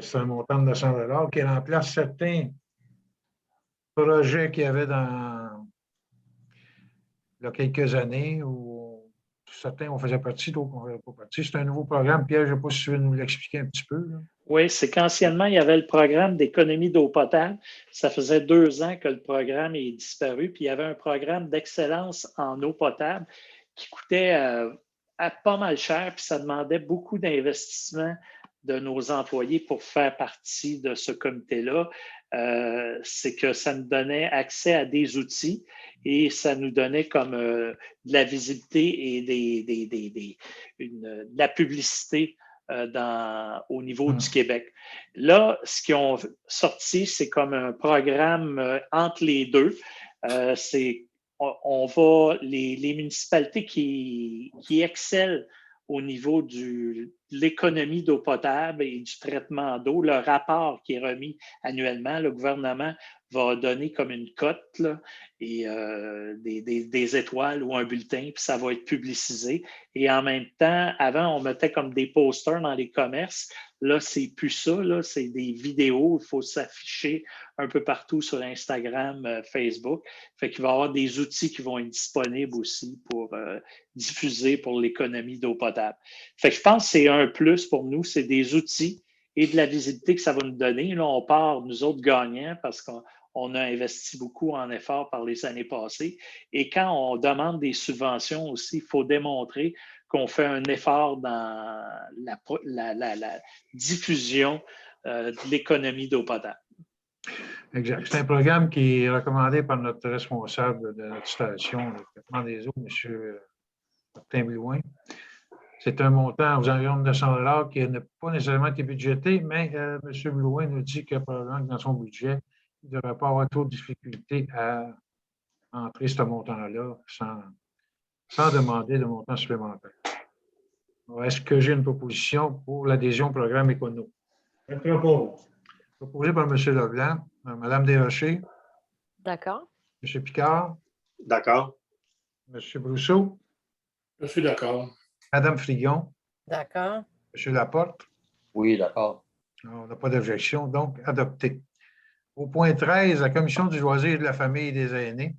c'est un montant de 900 $ qui remplace certains projets qu'il y avait il y a quelques années où certains on faisait partie, d'autres on ne faisait pas partie. C'est un nouveau programme. Pierre, je ne sais pas si tu veux nous l'expliquer un petit peu. Là. Oui, c'est qu'anciennement, il y avait le programme d'économie d'eau potable. Ça faisait 2 ans que le programme est disparu. Puis il y avait un programme d'excellence en eau potable qui coûtait pas mal cher. Puis ça demandait beaucoup d'investissement de nos employés pour faire partie de ce comité-là. C'est que ça nous donnait accès à des outils et ça nous donnait comme de la visibilité et de la publicité au niveau du Québec. Là, ce qu'ils ont sorti, c'est comme un programme entre les deux. Les municipalités qui excellent au niveau de l'économie d'eau potable et du traitement d'eau, le rapport qui est remis annuellement, le gouvernement va donner comme une cote là, et des étoiles ou un bulletin, puis ça va être publicisé. Et en même temps, avant, on mettait comme des posters dans les commerces. Là, c'est plus ça, là, c'est des vidéos. Il faut s'afficher un peu partout sur Instagram, Facebook. Fait qu'il va y avoir des outils qui vont être disponibles aussi pour diffuser pour l'économie d'eau potable. Fait que je pense que c'est un plus pour nous, c'est des outils et de la visibilité que ça va nous donner. Là, on part, nous autres, gagnants parce qu'on a investi beaucoup en efforts par les années passées. Et quand on demande des subventions aussi, il faut démontrer qu'on fait un effort dans la diffusion de l'économie d'eau potable. Exact. C'est un programme qui est recommandé par notre responsable de notre station, le traitement des eaux, M. Martin Blouin. C'est un montant aux environs de 900 $ qui n'a pas nécessairement été budgété, mais M. Blouin nous dit que probablement que dans son budget, il ne devrait pas avoir trop de difficultés à entrer ce montant-là sans demander de montant supplémentaire. Est-ce que j'ai une proposition pour l'adhésion au programme Écono? Je propose. Proposé par M. Leblanc, Mme Desrochers, D'accord. M. Picard, D'accord. M. Brousseau, Je suis d'accord. Mme Frigon, D'accord. M. Laporte. Oui, d'accord. On n'a pas d'objection, donc adopté. Au point 13, la Commission du loisir et de la famille et des aînés.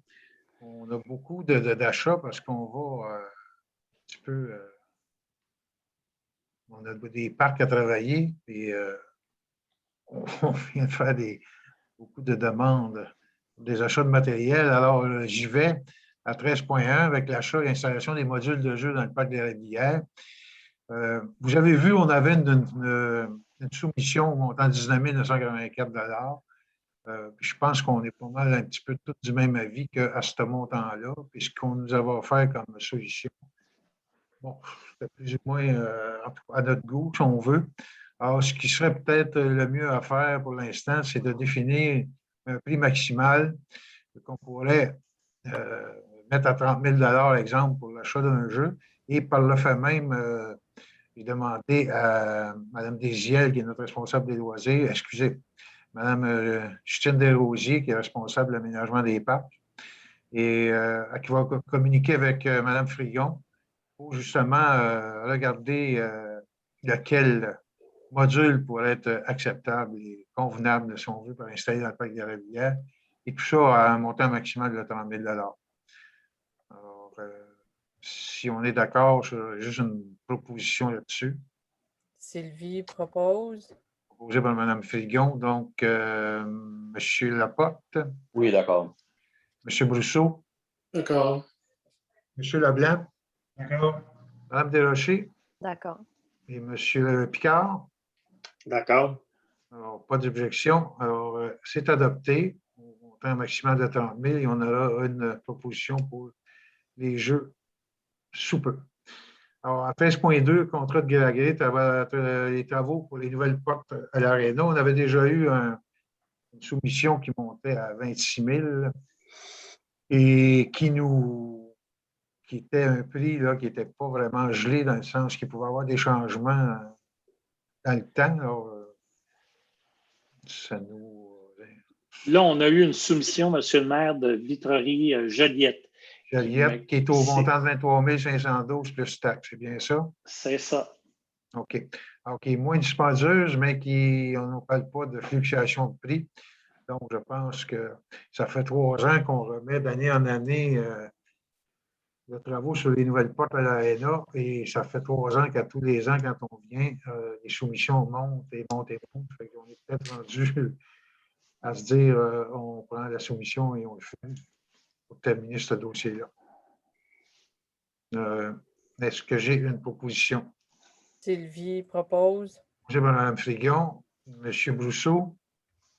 On a beaucoup d'achats parce qu'on va un petit peu. On a des parcs à travailler et on vient de faire beaucoup de demandes pour des achats de matériel. Alors, j'y vais à 13.1 avec l'achat et l'installation des modules de jeu dans le parc des Rivières. Vous avez vu, on avait une soumission au montant de 19 984 $. Je pense qu'on est pas mal un petit peu tous du même avis qu'à ce montant-là, puis ce qu'on nous avait offert comme solution. Bon, c'était plus ou moins à notre goût, si on veut. Alors, ce qui serait peut-être le mieux à faire pour l'instant, c'est de définir un prix maximal qu'on pourrait mettre à 30 000 $, exemple, pour l'achat d'un jeu. Et par le fait même, j'ai demandé à Mme Desiel, qui est notre responsable des loisirs, Mme Justine Desrosiers, qui est responsable de l'aménagement des parcs, et qui va communiquer avec Mme Frigon pour justement regarder lequel module pourrait être acceptable et convenable, si on veut, pour installer dans le parc des Rivières. Et tout ça à un montant maximal de 30 000 $. Alors, si on est d'accord, j'ai juste une proposition là-dessus. Sylvie propose. Proposée par Mme Frigon. Donc, M. Laporte, Oui, d'accord. M. Brousseau, D'accord. M. Leblanc, D'accord. Mme Desrochers D'accord. et M. Picard. D'accord. Alors, pas d'objection. Alors, c'est adopté au montant maximal de 30 000 et on aura une proposition pour les jeux sous peu. Alors, à 13.2, contrat de gré à gré, les travaux pour les nouvelles portes à l'Aréna. On avait déjà eu une soumission qui montait à 26 000 et qui était un prix là, qui n'était pas vraiment gelé dans le sens qu'il pouvait y avoir des changements dans le temps. Alors, ça nous. Là, on a eu une soumission, M. le maire, de Vitrerie Joliette, Joliette, qui est au C'est- montant de 23 512 plus taxes, c'est bien ça? C'est ça. OK. OK, moins dispendieuse, mais on ne parle pas de fluctuation de prix. Donc, je pense que ça fait 3 ans qu'on remet d'année en année de travaux sur les nouvelles portes à l'ARENA et ça fait 3 ans qu'à tous les ans, quand on vient, les soumissions montent et montent et montent. Fait qu'on est peut-être rendu à se dire on prend la soumission et on le fait pour terminer ce dossier-là. Est-ce que j'ai une proposition? Sylvie propose. J'ai Mme Frigon, M. Brousseau,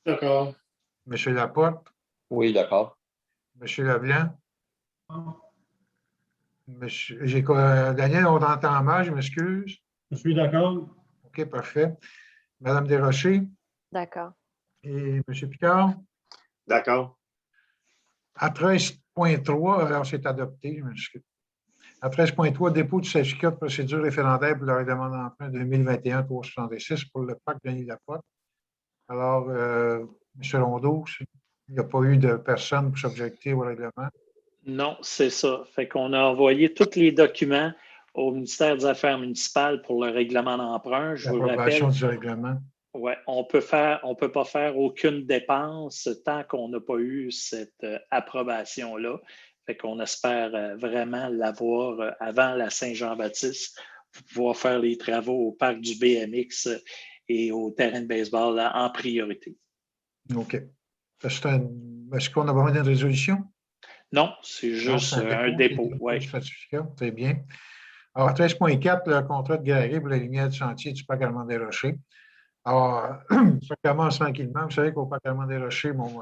D'accord. M. Laporte, Oui, d'accord. M. Leblanc. Daniel, on t'entend mal, je m'excuse. Je suis d'accord. OK, parfait. Mme Desrochers D'accord. et M. Picard. D'accord. À 13.3, alors c'est adopté, je m'excuse. À 13.3, dépôt du certificat de procédure référendaire pour le règlement d'emprunt 2021-366 pour le parc Denis-Laporte. Alors, M. Rondeau, il n'y a pas eu de personne pour s'objecter au règlement. Non, c'est ça. Fait qu'on a envoyé tous les documents au ministère des Affaires municipales pour le règlement d'emprunt. Je vous L'approbation rappelle, du règlement. ouais, on peut pas faire aucune dépense tant qu'on n'a pas eu cette approbation-là. Fait qu'on espère vraiment l'avoir avant la Saint-Jean-Baptiste pour pouvoir faire les travaux au parc du BMX et au terrain de baseball là, en priorité. OK. Est-ce qu'on a besoin d'une résolution? Non, c'est Non, juste c'est un c'est dépôt. le Ouais. certificat, très bien. Alors, 13.4, le contrat de garé pour la lumière du chantier du parc Allemand des Rochers. Alors, ça commence tranquillement. Vous savez qu'au parc Allemand des Rochers, bon,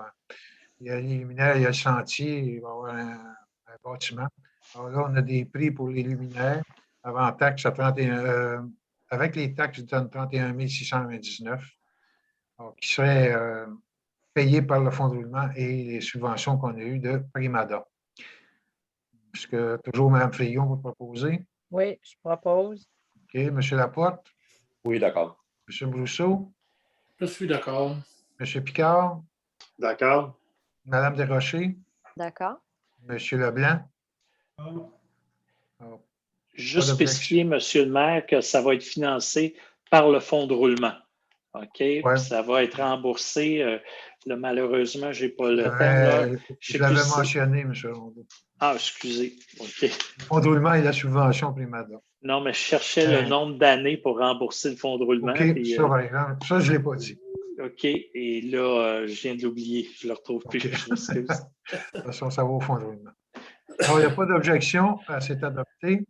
il y a les luminaires, il y a le chantier, il va y avoir un bâtiment. Alors là, on a des prix pour les luminaires avant taxe à 31, avec les taxes, ils donnent 31 699, alors, qui seraient payés par le fonds de roulement et les subventions qu'on a eues de Primada. Est-ce que toujours Mme Frigon vous proposer? Oui, je propose. OK. M. Laporte, Oui, d'accord. M. Brousseau, Je suis d'accord. M. Picard, D'accord. Mme Desrochers, D'accord. M. Leblanc. Alors, Juste pas spécifier, Monsieur le maire, que ça va être financé par le fonds de roulement. OK? Puis ça va être remboursé. Là, malheureusement, je n'ai pas le terme. Là. Je l'avais mentionné, M. Rondeau. Ah, excusez. OK. Le fonds de roulement et la subvention Primada. Non, mais je cherchais le nombre d'années pour rembourser le fonds de roulement. OK, Puis, ça, par exemple, ça, je ne l'ai pas dit. OK. Et là, je viens de l'oublier. Je ne le retrouve plus. Okay. Je m'excuse. De toute façon, ça va au fond de roulement. Alors, il n'y a pas d'objection. C'est adopté.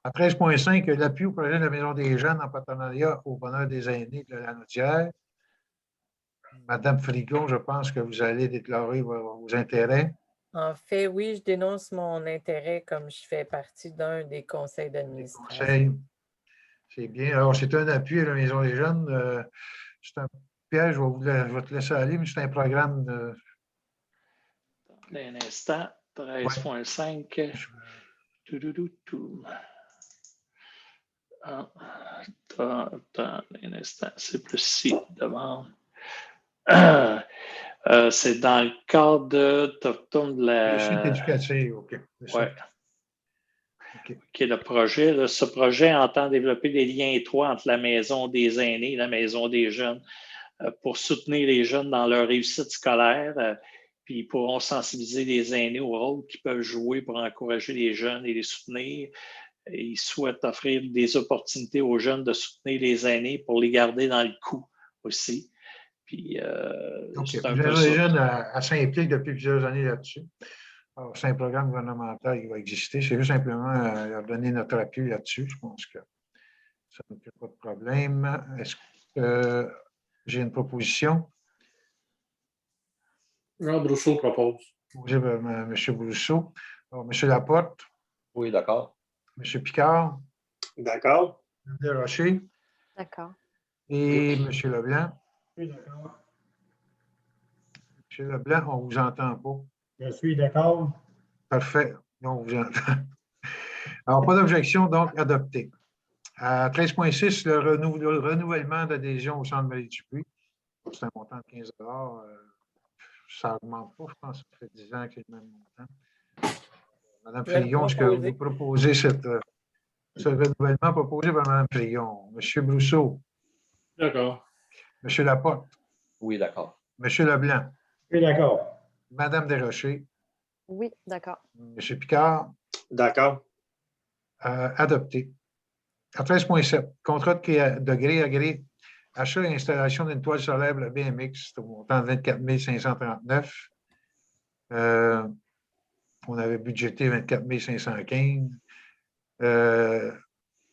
À 13.5, l'appui au projet de la Maison des Jeunes en partenariat au bonheur des aînés de la Naudière. Madame Frigon, je pense que vous allez déclarer vos intérêts. En fait, oui, je dénonce mon intérêt comme je fais partie d'un des conseils d'administration. Conseil, c'est bien. Alors, c'est un appui à la Maison des Jeunes. C'est un piège, je vais te laisser aller, mais c'est un programme de. Un instant. 13.5. Attends, un instant. C'est plus ci devant. C'est dans le cadre de la. Réussite éducative, OK. Ouais. OK, le projet. Là, ce projet entend développer des liens étroits entre la maison des aînés et la maison des jeunes pour soutenir les jeunes dans leur réussite scolaire. Puis ils pourront sensibiliser les aînés au rôle qu'ils peuvent jouer pour encourager les jeunes et les soutenir. Et ils souhaitent offrir des opportunités aux jeunes de soutenir les aînés pour les garder dans le coup aussi. Puis, c'est un peu ça. Les jeunes s'impliquent depuis plusieurs années là-dessus. Alors, c'est un programme gouvernemental qui va exister. C'est juste simplement leur donner notre appui là-dessus. Je pense que ça ne fait pas de problème. Est-ce que j'ai une proposition? Jean Brousseau propose. M. Brousseau. Alors, M. Laporte. Oui, d'accord. M. Picard. D'accord. M. Desrochers. D'accord. Et M. Leblanc. Je suis d'accord. M. Leblanc, on ne vous entend pas. Je suis d'accord. Parfait. On vous entend. Alors, pas d'objection, donc adopté. À 13.6, le renouvellement d'adhésion au Centre Marie-Dupuis. C'est un montant de 15 $. Ça n'augmente pas, je pense. Ça fait 10 ans que c'est le même montant. Mme Je vais le Fillon, est-ce que proposer. vous proposez ce renouvellement proposé par Mme Fillon? M. Brousseau, D'accord. M. Laporte, Oui, d'accord. M. Leblanc, Oui, d'accord. Mme Desrochers, Oui, d'accord. M. Picard, D'accord. adopté. À 13,7, contrat de gré à gré, achat et installation d'une toile solaire la BMX, au montant de 24 539. On avait budgété 24 515.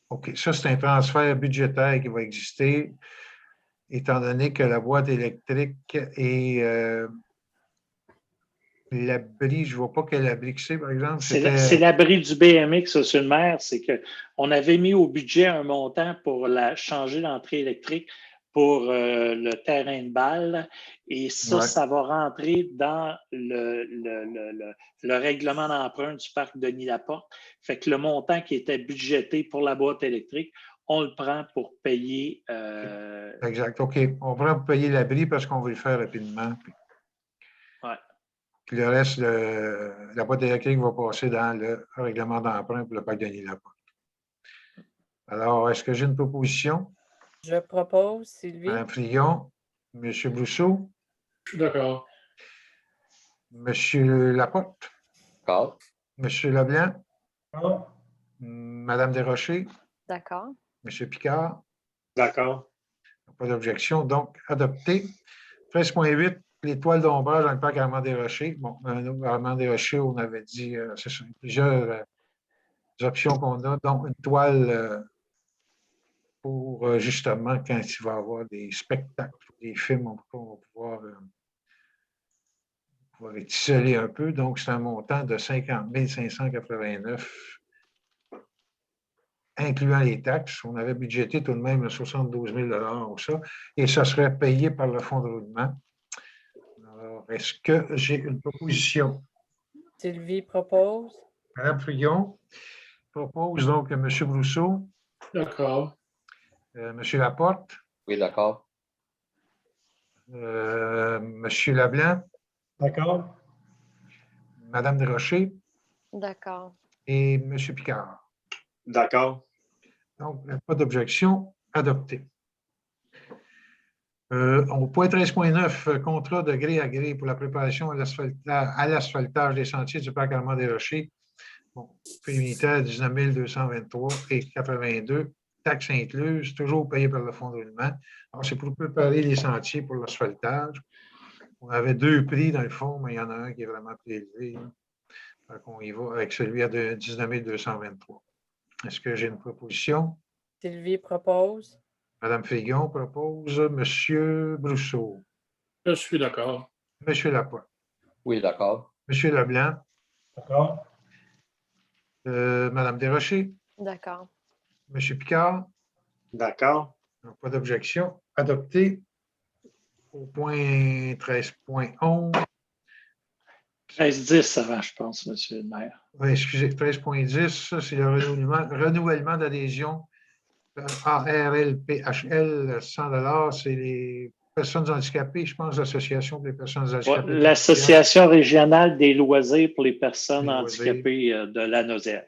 OK, ça, c'est un transfert budgétaire qui va exister, étant donné que la boîte électrique et l'abri, je ne vois pas quel abri que c'est, par exemple. C'est l'abri du BMX sur le maire, c'est qu'on avait mis au budget un montant pour changer l'entrée électrique pour le terrain de balle. Et ça, Ouais. ça va rentrer dans le règlement d'emprunt du parc Denis-Laporte. Fait que le montant qui était budgété pour la boîte électrique, on le prend pour payer. Exact. OK. On prend pour payer l'abri parce qu'on veut le faire rapidement. Ouais. Puis le reste, la boîte électrique va passer dans le règlement d'emprunt pour le parc Denis-Laporte. Alors, est-ce que j'ai une proposition? Je propose, Sylvie. Mme Fillon, M. Brousseau, Je suis d'accord. M. Laporte, D'accord. M. Leblanc, D'accord. Mme Desrochers, D'accord. M. Picard. D'accord. Pas d'objection. Donc, adopté. 13,8, les toiles d'ombrage dans le parc Armand-des-Rochers. Bon, Armand-des-Rochers, on avait dit, c'est ça, plusieurs options qu'on a, dont une toile pour justement quand il va y avoir des spectacles, des films, on va pouvoir être isolé un peu. Donc, c'est un montant de 50 589, incluant les taxes. On avait budgété tout de même 72 000 ou ça, et ça serait payé par le fonds de roulement. Alors, est-ce que j'ai une proposition? Sylvie propose. Mme Fillon propose donc M. Brousseau, D'accord. M. Laporte, Oui, d'accord. M. Leblanc, D'accord. Mme Desrochers D'accord. et M. Picard. D'accord. Donc, pas d'objection, adopté. Au point 13,9, contrat de gré à gré pour la préparation à l'asphaltage des sentiers du parc Armand-des-Rochers. Bon, prix unitaire 19 223 et 82, taxes incluses, toujours payé par le fonds de roulement. Alors, c'est pour préparer les sentiers pour l'asphaltage. On avait deux prix dans le fond, mais il y en a un qui est vraiment plus élevé. Donc, on y va avec celui à 19 223. Est-ce que j'ai une proposition? Sylvie propose. Mme Fillon propose. M. Brousseau. Je suis d'accord. M. Lapointe. Oui, d'accord. M. Leblanc. D'accord. Mme Desrochers. D'accord. M. Picard. D'accord. Donc, pas d'objection. Adopté. Au point 13.11. 13-10 avant, je pense, M. le maire. Oui, excusez, 13.10, ça, c'est le renouvellement d'adhésion ARLPHL 100 $. C'est les personnes handicapées, je pense, l'Association pour les personnes handicapées. L'Association régionale des loisirs pour les personnes Les loisirs. handicapées de la Naudière.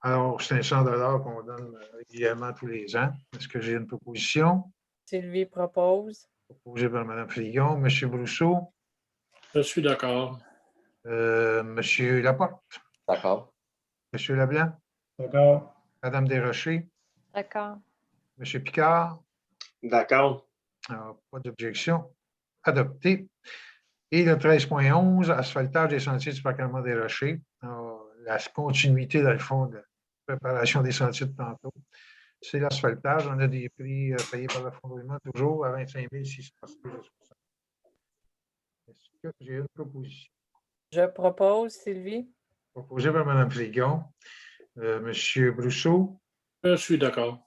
Alors, c'est 100 $ qu'on donne régulièrement tous les ans. Est-ce que j'ai une proposition? Sylvie propose. Proposée par Mme Fillon. M. Brousseau. Je suis d'accord. M. Laporte. D'accord. M. Leblanc. D'accord. Mme Desrochers. D'accord. M. Picard. D'accord. Alors, pas d'objection. Adopté. Et le 13.11, asphaltage des sentiers du parc Armand-des-Rochers. Alors, la continuité, dans le fond, de la préparation des sentiers de tantôt. C'est l'asphaltage. On a des prix payés par le fonds de roulement toujours à 25 660. Est-ce que j'ai une proposition? Je propose, Sylvie. Proposée par Mme Fillon. M. Brousseau. Je suis d'accord.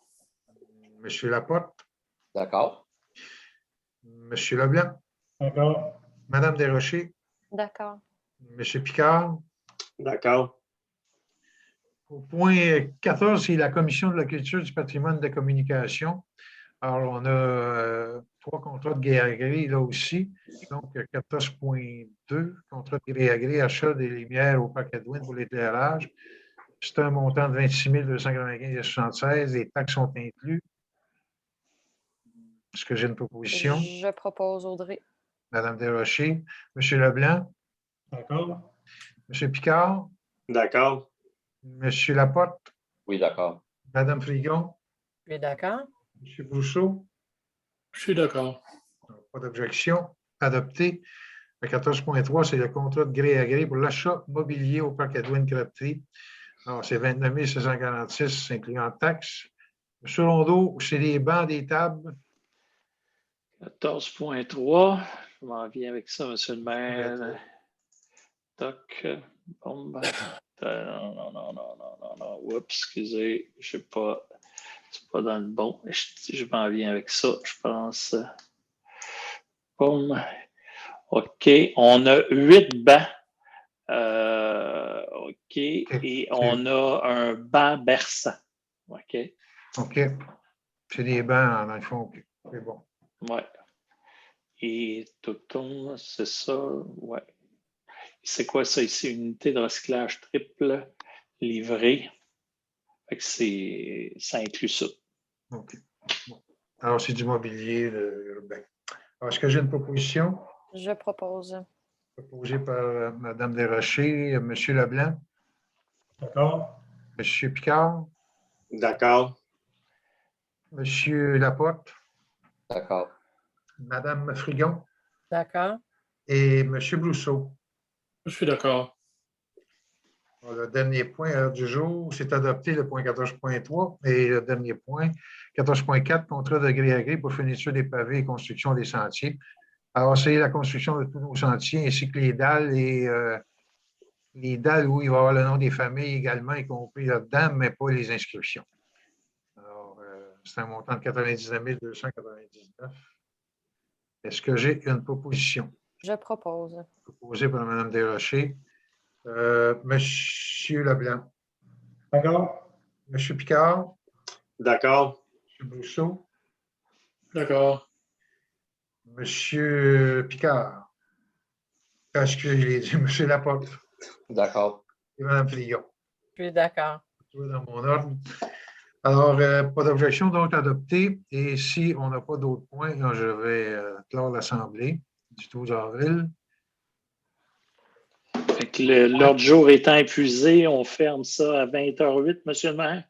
M. Laporte. D'accord. M. Leblanc. D'accord. Mme Desrochers. D'accord. M. Picard. D'accord. Au point 14, c'est la Commission de la culture, du patrimoine et de la communication. Alors, on a 3 contrats de gré à gré là aussi. Donc, 14,2 contrats de gré à gré, achat des lumières au Parc Edwin pour l'éclairage. C'est un montant de 26 295,76. Les taxes sont inclus. Est-ce que j'ai une proposition? Je propose Audrey. Madame Desrochers. Monsieur Leblanc. D'accord? Monsieur Picard. D'accord. Monsieur Laporte. Oui, d'accord. Madame Frigon. Je suis d'accord. Monsieur Brousseau. Je suis d'accord. Pas d'objection. Adopté. Le 14,3, c'est le contrat de gré à gré pour l'achat mobilier au Parc Edwin-Crabtree. Alors, c'est 29 746, incluant taxes. Monsieur Rondeau, c'est les bancs, des tables. 14,3. Je m'en viens avec ça, monsieur le maire. Toc. Bon, ben, non. Oups, excusez. Je ne sais pas. C'est pas dans le bon. Je m'en viens avec ça, je pense. Boum. OK. On a 8 bancs. OK. Et on a un banc berçant. OK. OK. C'est des bancs, dans le fond. OK. C'est bon. Ouais. Et tout, c'est ça. Ouais. C'est quoi ça ici? Unité de recyclage triple livrée. Fait que ça inclut ça. OK. Bon. Alors, c'est du mobilier urbain. Alors, est-ce que j'ai une proposition? Je propose. Proposée par Mme Desrochers, M. Leblanc, D'accord? M. Picard, D'accord. M. Laporte, D'accord. Mme Frigon D'accord. et M. Brousseau. Je suis d'accord. Le dernier point du jour, c'est adopté le point 14.3 et le dernier point, 14.4, contrat de gré à gré pour fourniture des pavés et construction des sentiers. Alors, c'est la construction de tous nos sentiers ainsi que les dalles et les dalles où il va y avoir le nom des familles également, y compris là-dedans, mais pas les inscriptions. Alors, c'est un montant de 99 299. Est-ce que j'ai une proposition? Je propose. Proposée par Mme Desrochers. Monsieur Leblanc. D'accord? Monsieur Picard. D'accord. Monsieur Brousseau. D'accord. Monsieur Picard. Excusez, je l'ai dit, Monsieur Laporte. D'accord. Et Mme Frigon. Je suis d'accord. Tout dans mon ordre. Alors, pas d'objection, donc adopté. Et si on n'a pas d'autres points, je vais clore l'Assemblée du 12 avril. L'ordre du jour étant épuisé, on ferme ça à 20h08, monsieur le maire.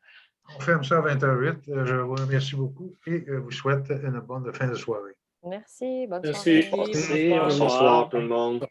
On ferme ça à 20h08. Je vous remercie beaucoup et vous souhaite une bonne fin de soirée. Merci. Bonne Merci. soirée. Merci, Bonsoir. bonsoir. Bonsoir tout le monde.